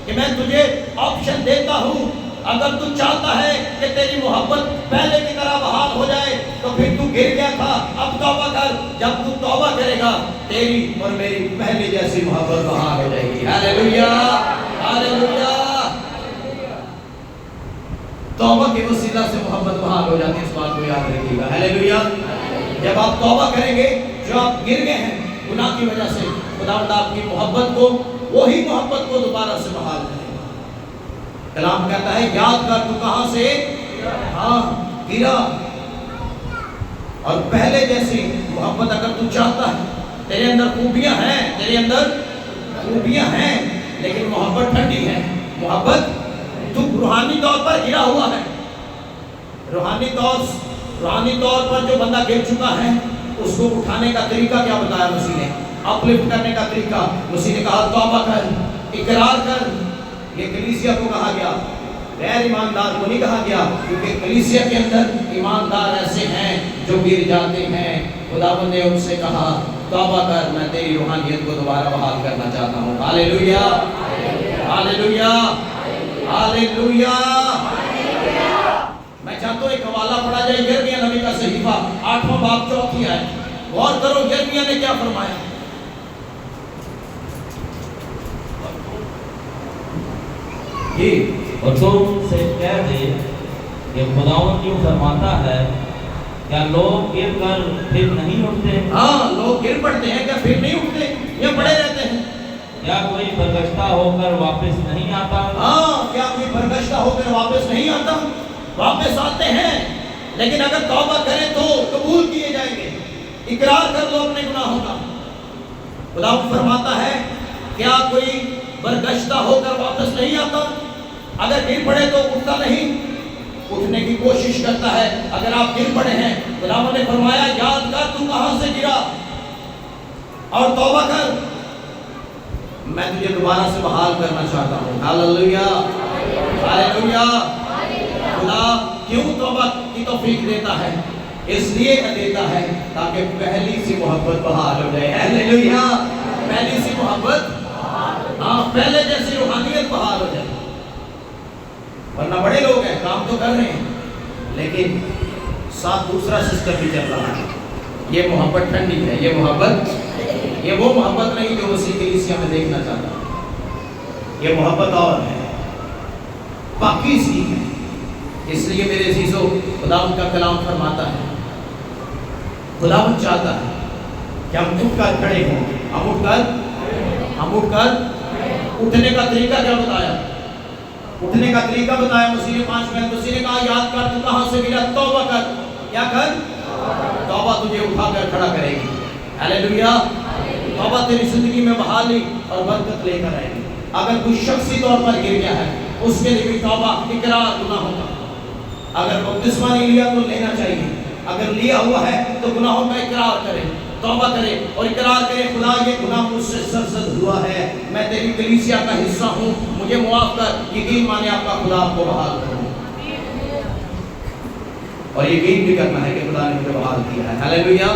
کہ میں تجھے آپشن دیتا ہوں، اگر تو چاہتا ہے کہ تیری محبت پہلے کی طرح بحال ہو جائے تو پھر تو گر گیا تھا، اب توبہ کر۔ جب تو توبہ کرے گا تیری اور میری پہلے جیسی محبت بحال ہو جائے گی۔ ہاللیلویا، ہاللیلویا۔ توبہ کے وسیلہ سے محبت بحال ہو جاتی ہے، اس بات کو یاد رکھیے گا۔ ہاللیلویا۔ جب آپ توبہ کریں گے، جو آپ گر گئے ہیں گناہ کی وجہ سے، خداوند آپ کی محبت کو، وہی محبت کو دوبارہ سے بحال کرے گا۔ کلام کہتا ہے یاد کر تو کہاں سے ہاں گرا. اور پہلے جیسی محبت اگر تو چاہتا ہے, تیرے اندر خوبیاں ہیں, تیرے اندر خوبیاں ہیں, لیکن محبت ٹھنڈی ہے, محبت تو روحانی طور پر گرا ہوا ہے. روحانی طور پر جو بندہ گر چکا ہے, اس کو اٹھانے کا طریقہ کیا بتایا مسیح نے؟ اپلفٹ کرنے کا طریقہ. مسیح نے کہا توبہ کر, اقرار کر. یہ کلیسیا کو کہا گیا, غیر ایماندار کو نہیں کہا گیا, کیونکہ کلیسیا کے اندر ایماندار ایسے ہیں جو گر جاتے ہیں. خداوند نے ان سے کہا توبہ کر, میں تیری روحانیت کو دوبارہ بحال کرنا چاہتا ہوں. ہاللیلویا, ہاللیلویا, ہاللیلویا. میں چاہتا ہوں ایک حوالہ پڑھا جائے یرمیہ نبی کا صحیفہ 8واں باب 4 آیت. غور کرو یرمیہ نے کیا فرمایا. اور تو ان سے کہہ دے کہ خداوند یوں فرماتا ہے, کیا لوگ گر کر پھر نہیں اٹھتے؟ ہاں, لوگ گر پڑتے ہیں, کیا پھر نہیں اٹھتے, یا پڑے رہتے ہیں؟ کیا کوئی برگشتہ ہو کر واپس نہیں آتا؟ ہاں, کیا کوئی برگشتہ ہو کر واپس نہیں آتا؟ واپس آتے ہیں, لیکن اگر توبہ کریں تو قبول کیے جائیں گے. اقرار کر لو اپنے گناہوں کا. خداوند فرماتا ہے کیا کوئی برگشتہ ہو کر واپس نہیں آتا؟ اگر گر پڑے تو اٹھتا نہیں, اٹھنے کی کوشش کرتا ہے. اگر آپ گر پڑے ہیں, خداوند نے فرمایا یاد کر تو کہاں سے گرا اور توبہ کر, میں تجھے دوبارہ سے بحال کرنا چاہتا ہوں. ہاللیلویا, ہاللیلویا. خدا کیوں توبہ کی توفیق دیتا ہے؟ اس لیے دیتا ہے تاکہ پہلی سی محبت بحال ہو جائے. ہاللیلویا, پہلی سی محبت, ہاں, پہلے جیسی روحانیت بحال ہو جائے. ورنہ بڑے لوگ ہیں, کام تو کر رہے ہیں, لیکن ساتھ دوسرا سسٹم بھی چل رہا ہے. یہ محبت ٹھنڈی ہے, یہ محبت, یہ وہ محبت نہیں جو مسیح کلیسیا میں دیکھنا چاہتا. یہ محبت اور ہے, پاکیزگی ہے. اس لیے میرے عزیزو, خداوند کا کلام فرماتا ہے, خداوند چاہتا ہے کہ ہم اٹھ کر کھڑے ہوں. ہم اٹھ کر اٹھنے کا طریقہ کیا بتایا؟ اٹھنے کا طریقہ بتایا مسیح نے 5 منٹ. مسیح نے کہا یاد کر تو کہاں سے گرا, توبہ کر. کیا کر؟ توبہ تجھے اٹھا کر کھڑا کرے گی. ہاللیلویا. توبہ تیری زندگی میں بحالی اور برکت لے کر آئے گی. اگر کوئی شخصی طور پر گر گیا ہے, اس کے لیے بھی توبہ, اقرار گناہوں کا. اگر بپتسمہ نہیں لیا تو لینا چاہیے. اگر لیا ہوا ہے تو گناہوں کا اقرار کرے, توبہ کرے اور اقرار کرے, خدا یہ گناہ مجھ سے سرزد ہوا ہے, میں تیری کلیسیا کا حصہ ہوں, مجھے معاف کر. یقین مانے آپ کا خدا آپ کو بحال کرے, اور یقین بھی کرنا ہے کہ خدا نے مجھے بحال کیا ہے. ہاللیلویا.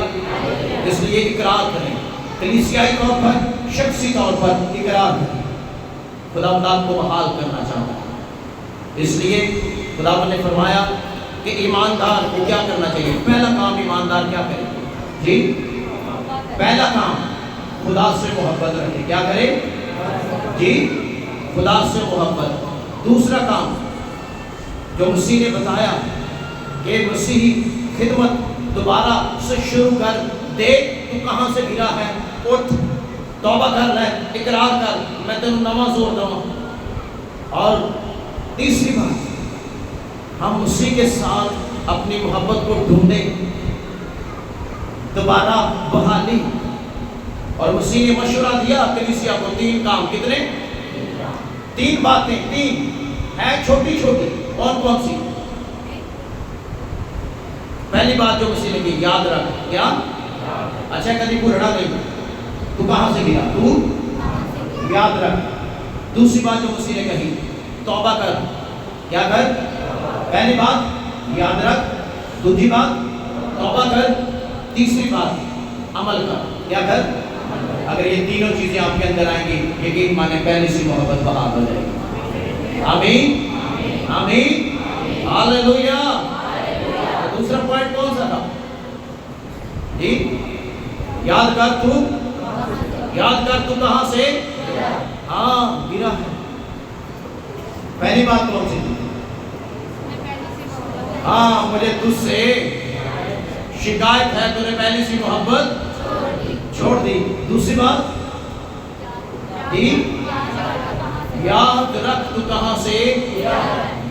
اس لیے اقرار کریں, کلیسیائی طور پر, شخصی طور پر اقرار کریں. خدا آپ کو بحال کرنا چاہتا ہے. اس لیے خدا نے فرمایا کہ ایماندار کو کیا کرنا چاہیے. پہلا کام ایماندار کیا کرے جی؟ پہلا کام خدا سے محبت رکھے. کیا کرے جی؟ خدا سے محبت. دوسرا کام جو مسیح نے بتایا کہ مسیحی خدمت دوبارہ سے شروع کر. دیکھ تو کہاں سے گرا ہے, اٹھ, توبہ کر لے, اقرار کر, میں تینوں نواں زور دوں. اور تیسری بات, ہم مسیح کے ساتھ اپنی محبت کو ڈھونڈیں, دوبارہ بحالی. اور مسیح نے مشورہ دیا کلیسیا کو 3 کام. کتنے؟ 3 باتیں, 3 ہیں چھوٹی چھوٹی. کون سی؟ پہلی بات جو مسیح نے کی, یاد رکھ. کیا؟ اچھا, کبھی بھولنا نہیں, تو کہاں سے گرا, تو یاد رکھ. دوسری بات جو مسیح نے کہی, توبہ کر. کیا کر؟ پہلی بات یاد رکھ, دوسری بات توبہ کر, تیسری بات عمل کر. کیا کر؟ اگر یہ تینوں چیزیں آپ کے اندر آئیں گی, یقین مانے پہلی سی محبت بحال ہو جائے گی. آمین, آمین, ہاللیلویا. دوسرا پوائنٹ کون سا تھا جی؟ یاد کر تو, یاد کر تو کہاں سے ہاں گرا ہے. پہلی بات کون سی تھی؟ ہاں, مجھے تجھ سے شکایت ہے, تو نے پہلی سی محبت چھوڑ دی. دوسری بات یاد رکھ تو کہاں سے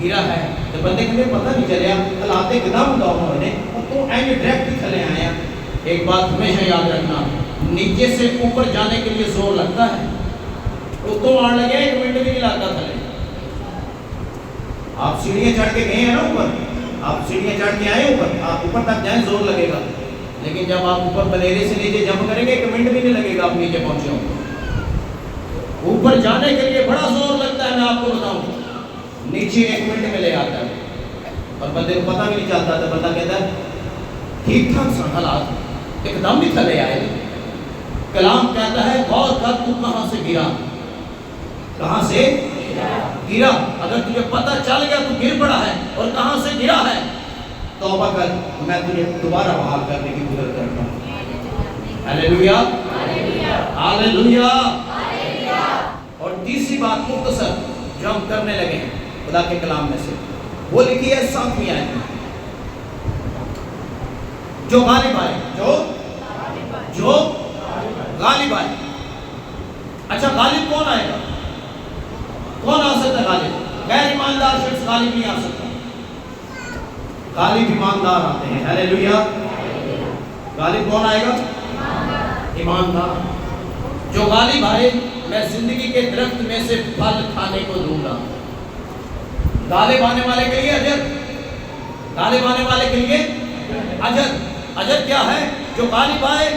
گرا ہے. تو بندے کہتے پتہ نہیں چلیا حالات اقدام ڈاؤن ہوئے تو اینڈ ڈائریکٹ تھلے آیا. ایک بات ہمیشہ یاد رکھنا, نیچے سے اوپر جانے کے لیے زور لگتا ہے, تو آن لگے 1 منٹ بھی نہیں لگتا تھلے. آپ سیڑھیاں چڑھ کے گئے ہیں نا اوپر, آپ سیڑھیاں چڑھ کے آئے اوپر, آپ اوپر تک جائیں زور لگے گا, لیکن جب آپ اوپر بلیرے سے نیچے جمپ کریں گے 1 منٹ بھی نہیں لگے گا آپ نیچے پہنچے ہوں. اوپر جانے کے لیے بڑا زور لگتا ہے, میں آپ کو بتاؤں, نیچے 1 منٹ میں لے آتا ہے اور بندے کو پتہ بھی نہیں چلتا. تو بندہ کہتا ہے ٹھیک ٹھاک سن حالات, ایک دم بھی تھلے آئے. کلام کہتا ہے غور کر تو کہاں سے گرا, کہاں سے گرا. اگر تجھے پتہ چل گیا تو گر پڑا ہے اور کہاں سے گرا ہے, توبہ کر, میں تجھے دوبارہ بحال کرنے کی قدرت کرتا ہوں. ہاللیلویا, ہاللیلویا. اور تیسری بات مختصر جو ہم کرنے لگے ہیں خدا کے کلام میں سے, وہ لکھی ہے 7ویں آیت میں, جو غالب آئے, جو غالب آئے. اچھا غالب کون آئے گا, کون آ سکتا ہے غالب؟ غیر ایماندار شخص غالب نہیں آ سکتا, غالب ایماندار آتے ہیں. ہاللیلویا. غالب کون آئے گا؟ ایماندار. جو غالب آئے میں زندگی کے درخت میں سے پھل کھانے کو دوں گا. غالب آنے والے کے لیے اجر, غالب آنے والے کے لیے اجر. اجر کیا ہے؟ جو غالب آئے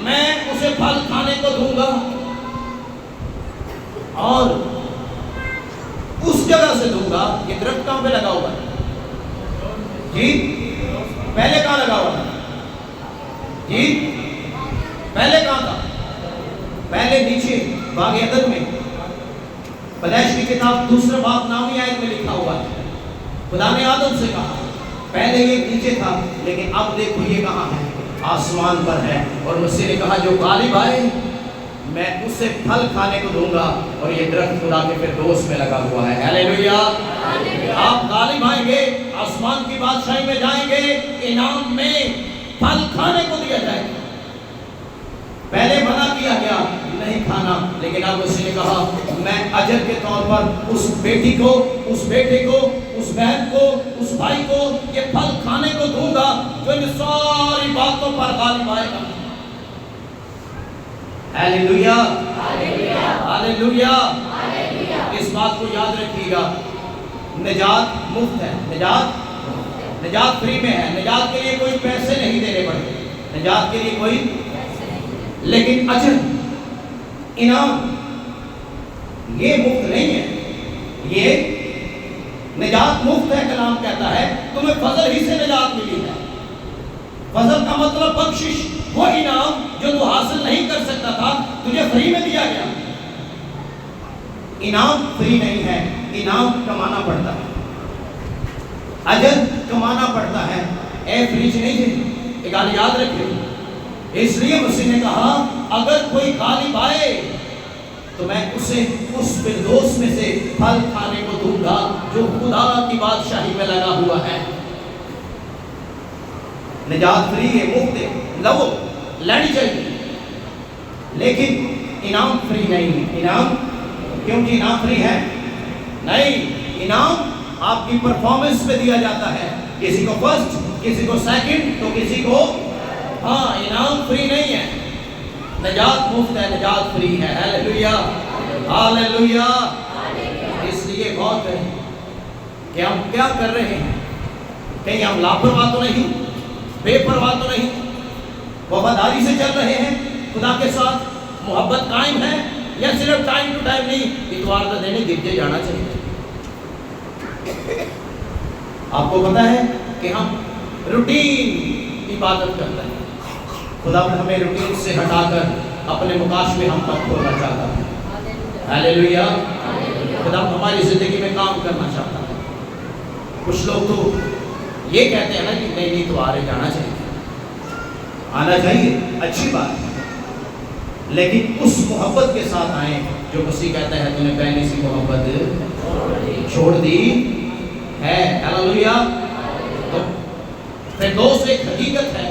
میں اسے پھل کھانے کو دوں گا. اور اس جگہ سے دوں گا. یہ درخت کہاں پہ لگا ہوا ہے جی؟ پہلے کہاں لگا ہوا تھا جی؟ پہلے کہاں تھا؟ پہلے نیچے باغ عدن میں. پیدائش کی کتاب 2 باب 9 آیت میں لکھا ہوا ہے, خدا نے آدم سے کہا پہلے یہ نیچے تھا لیکن اب دیکھو یہ کہاں ہے, آسمان پر ہے. اور مسیح نے کہا جو غالب آئے میں اسے پھل کھانے کو دوں گا. اور یہ درخت خدا کے فردوس میں لگا ہوا ہے. ہاللیلویا. آپ غالب آئیں گے, آسمان کی بادشاہی میں جائیں گے, انعام میں پھل کھانے کو دیا جائے گا. پہلے منع کیا گیا نہیں کھانا, لیکن اب اس نے کہا میں اجر کے طور پر اس بیٹی کو, اس بیٹے کو, اس بہن کو, اس بھائی کو یہ پھل کھانے کو دوں گا جو ان ساری باتوں پر غالب آئے گا. ہاللیلویا, ہاللیلویا. اس بات کو یاد رکھیے گا, نجات مفت ہے, نجات فری میں ہے. نجات کے لیے کوئی پیسے نہیں دینے پڑتے, نجات کے لیے کوئی, لیکن اجر, انعام یہ مفت نہیں ہے. یہ نجات مفت ہے. کلام کہتا ہے تمہیں فضل ہی سے نجات ملی ہے. فضل کا مطلب بخشش, وہ انعام جو تو حاصل نہیں کر سکتا تھا تجھے فری میں دیا گیا. انعام فری نہیں ہے, انعام کمانا پڑتا ہے, اجر کمانا پڑتا ہے. اے فری نہیں ہے. ایک بات یاد رکھیں, اس لیے مسیح نے کہا اگر کوئی غالب آئے تو میں اسے اس فردوس میں سے پھل کھانے کو دوں گا جو خدا کی بادشاہی میں لگا ہوا ہے. نجات فری ہے, مفت ہے, لو لینی چاہیے, لیکن انعام فری نہیں ہے. انعام کیونکہ انعام فری ہے نہیں, انعام آپ کی پرفارمنس پہ دیا جاتا ہے. کسی کو فرسٹ, کسی کو سیکنڈ, تو کسی کو, ہاں انعام فری نہیں ہے. نجات مفت ہے, نجات فری ہے. ہاللیلویا, ہاللیلویا. اس لیے غور کریں کہ ہم کیا کر رہے ہیں. کہیں ہم لاپرواہ تو نہیں, بے پرواہ تو نہیں, وفاداری سے چل رہے ہیں خدا کے ساتھ, محبت قائم ہے, یا صرف ٹائم ٹو ٹائم نہیں, اتوار کا دن گرجے جانا چاہیے. آپ کو پتا ہے کہ ہم روٹین عبادت کرتے ہیں. خدا ہمیں روٹین سے ہٹا کر اپنے مقاصد میں ہم تک کھولنا چاہتا ہے. ہاللیلویا. خدا ہماری زندگی میں کام کرنا چاہتا ہے. کچھ لوگ تو یہ کہتے ہیں نا کہ نہیں تو آرے جانا چاہیے, آنا چاہیے, اچھی بات ہے, لیکن اس محبت کے ساتھ آئیں جو مسیح کہتا ہے تو نے پہلی سی محبت چھوڑ دی ہے. ہاللیلویا. تو فردوس ایک حقیقت ہے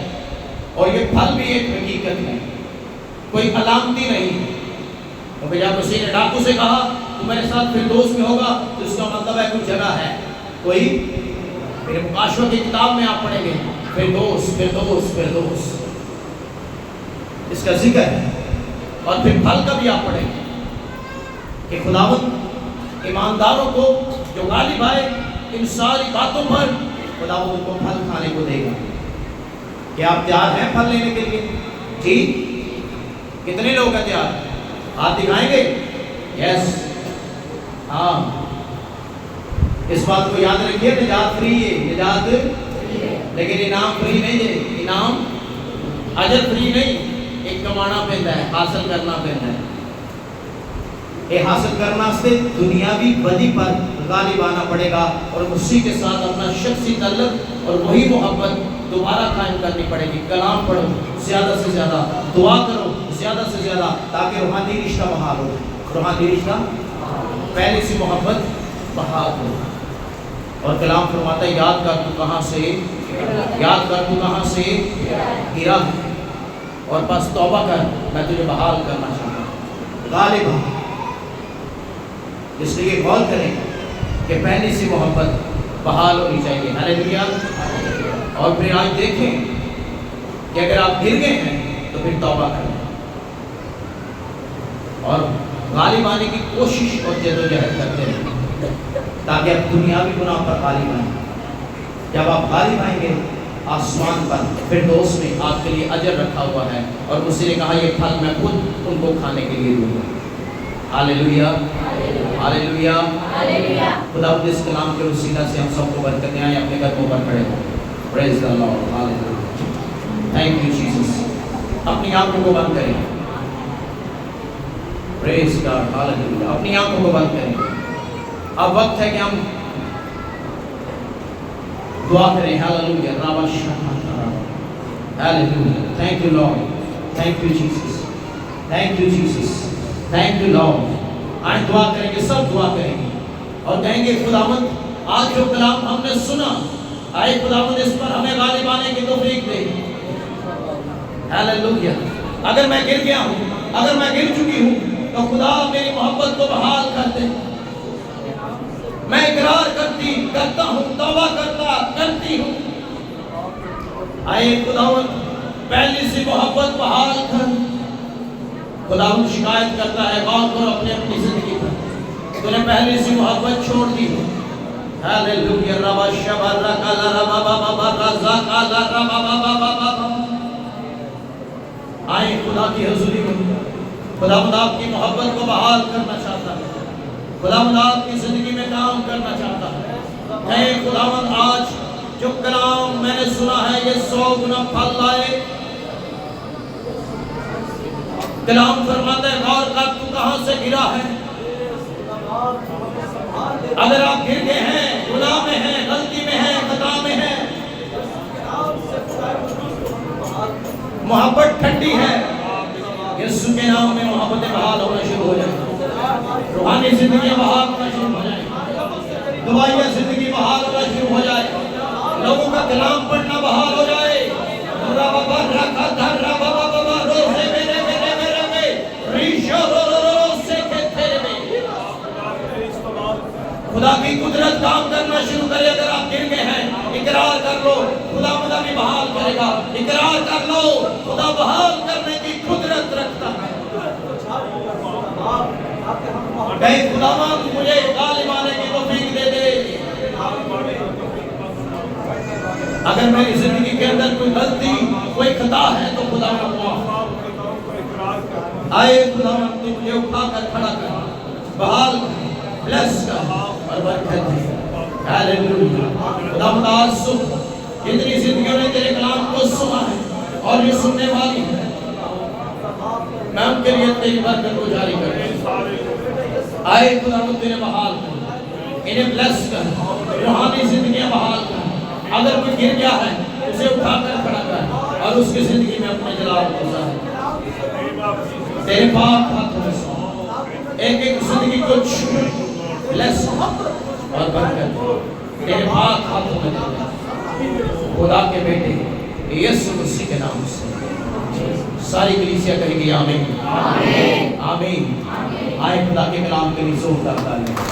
اور یہ پھل بھی ایک حقیقت ہے, کوئی علامتی نہیں. تو جب مسیح نے ڈاکو سے کہا تو میرے ساتھ فردوس میں ہوگا، تو اس کا مطلب ہے کوئی جگہ ہے، کوئی میرے مکاشفہ کی کتاب میں آپ پڑھیں گے فردوس فردوس فردوس، اس کا ذکر ہے۔ اور پھر پھل کا بھی آپ پڑھیں گے کہ خداوند ایمانداروں کو جو غالب آئے ان ساری باتوں پر، خداوند ان کو پھل کھانے کو دے گا۔ کیا آپ تیار ہیں پھل لینے کے لیے؟ جی، کتنے لوگ ہیں تیار؟ ہاتھ دکھائیں گے؟ یس، ہاں۔ اس بات کو یاد رکھیے، نجات فری ہے، نجات لیکن انعام فری نہیں ہے، انعام اجر فری نہیں، ایک کمانا پہنتا ہے، حاصل کرنا پہنتا ہے۔ یہ حاصل کرنا سے دنیاوی بدی پر غالب آنا پڑے گا، اور اسی کے ساتھ اپنا شخصی تعلق اور وہی محبت دوبارہ قائم کرنی پڑے گی۔ کلام پڑھو زیادہ سے زیادہ، دعا کرو زیادہ سے زیادہ، تاکہ روحانی رشتہ بحال ہو، روحانی رشتہ پہلے سی محبت بحال ہو۔ اور کلام فرماتا ہے یاد کر تو کہاں سے گرا ہے، اور بس توبہ کر، میں تجھے بحال کرنا چاہتا ہوں، غالب آ۔ اس لیے غور کریں کہ پہلی سی محبت بحال ہونی چاہیے۔ ہاللیلویا۔ اور پھر آج دیکھیں کہ اگر آپ گر گئے ہیں تو پھر توبہ کریں اور غالب آنے کی کوشش اور جدوجہد کرتے رہیں، تاکہ آپ دنیاوی گناہ پر غالب آئیں۔ جب آپ غالب آئیں گے آسمان پر فردوس میں آپ کے لیے اجر رکھا ہوا ہے، اور اسی نے کہا یہ پھل میں خود ان کو کھانے کے لیے دوں گا۔ ہاللیلویا، ہاللیلویا۔ خدا اس کلام کے وسیلہ سے ہم سب کو برکتیں آئیں، اپنے قدموں پر کھڑے ہوں۔ پریز دی لارڈ، ہاللیلویا، تھینک یو جیسس۔ اپنی آنکھوں کو بند کریں، پریز گاڈ، ہاللیلویا۔ اپنی آنکھوں کو بند کریں۔ اب وقت ہے کہ ہم دعا کریں۔ ہاللیلویا، رابا شاہ، hallelujah, thank you Lord, thank you Jesus, thank you Jesus, thank you Lord. آج دعا کریں گے، سب دعا کریں گے اور کہیں گے خداوند آج جو کلام ہم نے سنا، آئے خداوند اس پر ہمیں غالب آنے کی توفیق دے۔ ہاللیلویا۔ اگر میں گر گیا ہوں، اگر میں گر چکی ہوں، تو خدا میری محبت کو بحال کر دے۔ میں اقرار کرتا ہوں، توبہ کرتی ہوں۔ آئے خداوند پہلی سی محبت بحال کر۔ خداوند شکایت کرتا ہے، غور کرو اپنی زندگی پر، تو نے پہلی سی محبت چھوڑ دی ہے۔ ہاللیلویا، ربا شبر کالا ربا بابا بابا زاکالا ربا بابا بابا۔ آئے خدا کی حضوری میں، خداوند آپ کی محبت کو بحال کرنا چاہتا ہے، خداوند آپ کی زندگی میں کام کرنا چاہتا ہے۔ اے خداوند آج جو کلام میں نے سنا ہے یہ 100 گنا پھل لائے۔ کلام فرماتا ہے غور کر تو کہاں سے گرا ہے۔ اگر آپ گر گئے ہیں، گناہ میں ہیں، غلطی میں ہیں، خطا میں ہیں، محبت ٹھنڈی ہے، یسوع کے نام میں محبتیں بحال ہونا شروع ہو جائیں، روحانی زندگیاں بحال ہونا شروع ہو جائیں، دعائیہ زندگی بحال ہونا شروع ہو جائے، لوگوں کا کلام پڑھنا بحال ہو جائے۔ ربا رکھا دھر ربا بابا روزے میرے میرے میرے میں ریشو رو رو رو سے کہتے میں خدا کی قدرت کام کرنا شروع کرے۔ اگر آپ گر گئے ہیں اقرار کر لو، خدا بھی بحال کرے گا۔ اقرار کر لو، خدا بحال کرنے کی قدرت رکھتا ہے۔ اے خداوند مجھے غالب آنے کی توفیق دے دے۔ اگر میری زندگی کے اندر کوئی غلطی، کوئی خطا ہے تو خداوند آئے خداوند تو مجھے اٹھا کر کھڑا کر، بحال کر، بلیس کر اور برکت دے۔ ہاللیلویا۔ خداوند آج صبح جتنی زندگیوں نے تیرے کلام کو سنا ہے اور یہ سننے والی ہے، میں ان کے لیے تیری برکت کو جاری کر۔ آئے خداوند تیرے بحال کر، انہیں بلیس کر، روحانی زندگیاں بحال کر۔ اگر کوئی گر گیا ہے اسے اٹھا کر کھڑا کر اور اس کی زندگی میں اپنے جلال کو ظاہر۔ تیرے پاک ہاتھوں میں سے ایک ایک زندگی کو چھو، بلیس اور برکت تیرے پاک ہاتھوں میں دے۔ خدا کے بیٹے یسوع مسیح کے نام سے ساری کلیسیا کہے گی آمین، آمین، آمین۔ آئے خدا کے کلام کے لیے زوردار تالیاں.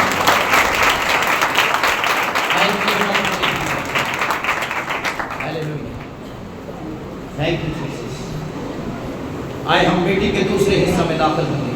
Thank you Jesus. آئے ہم بیٹی کے دوسرے حصہ میں داخل ہوں گے.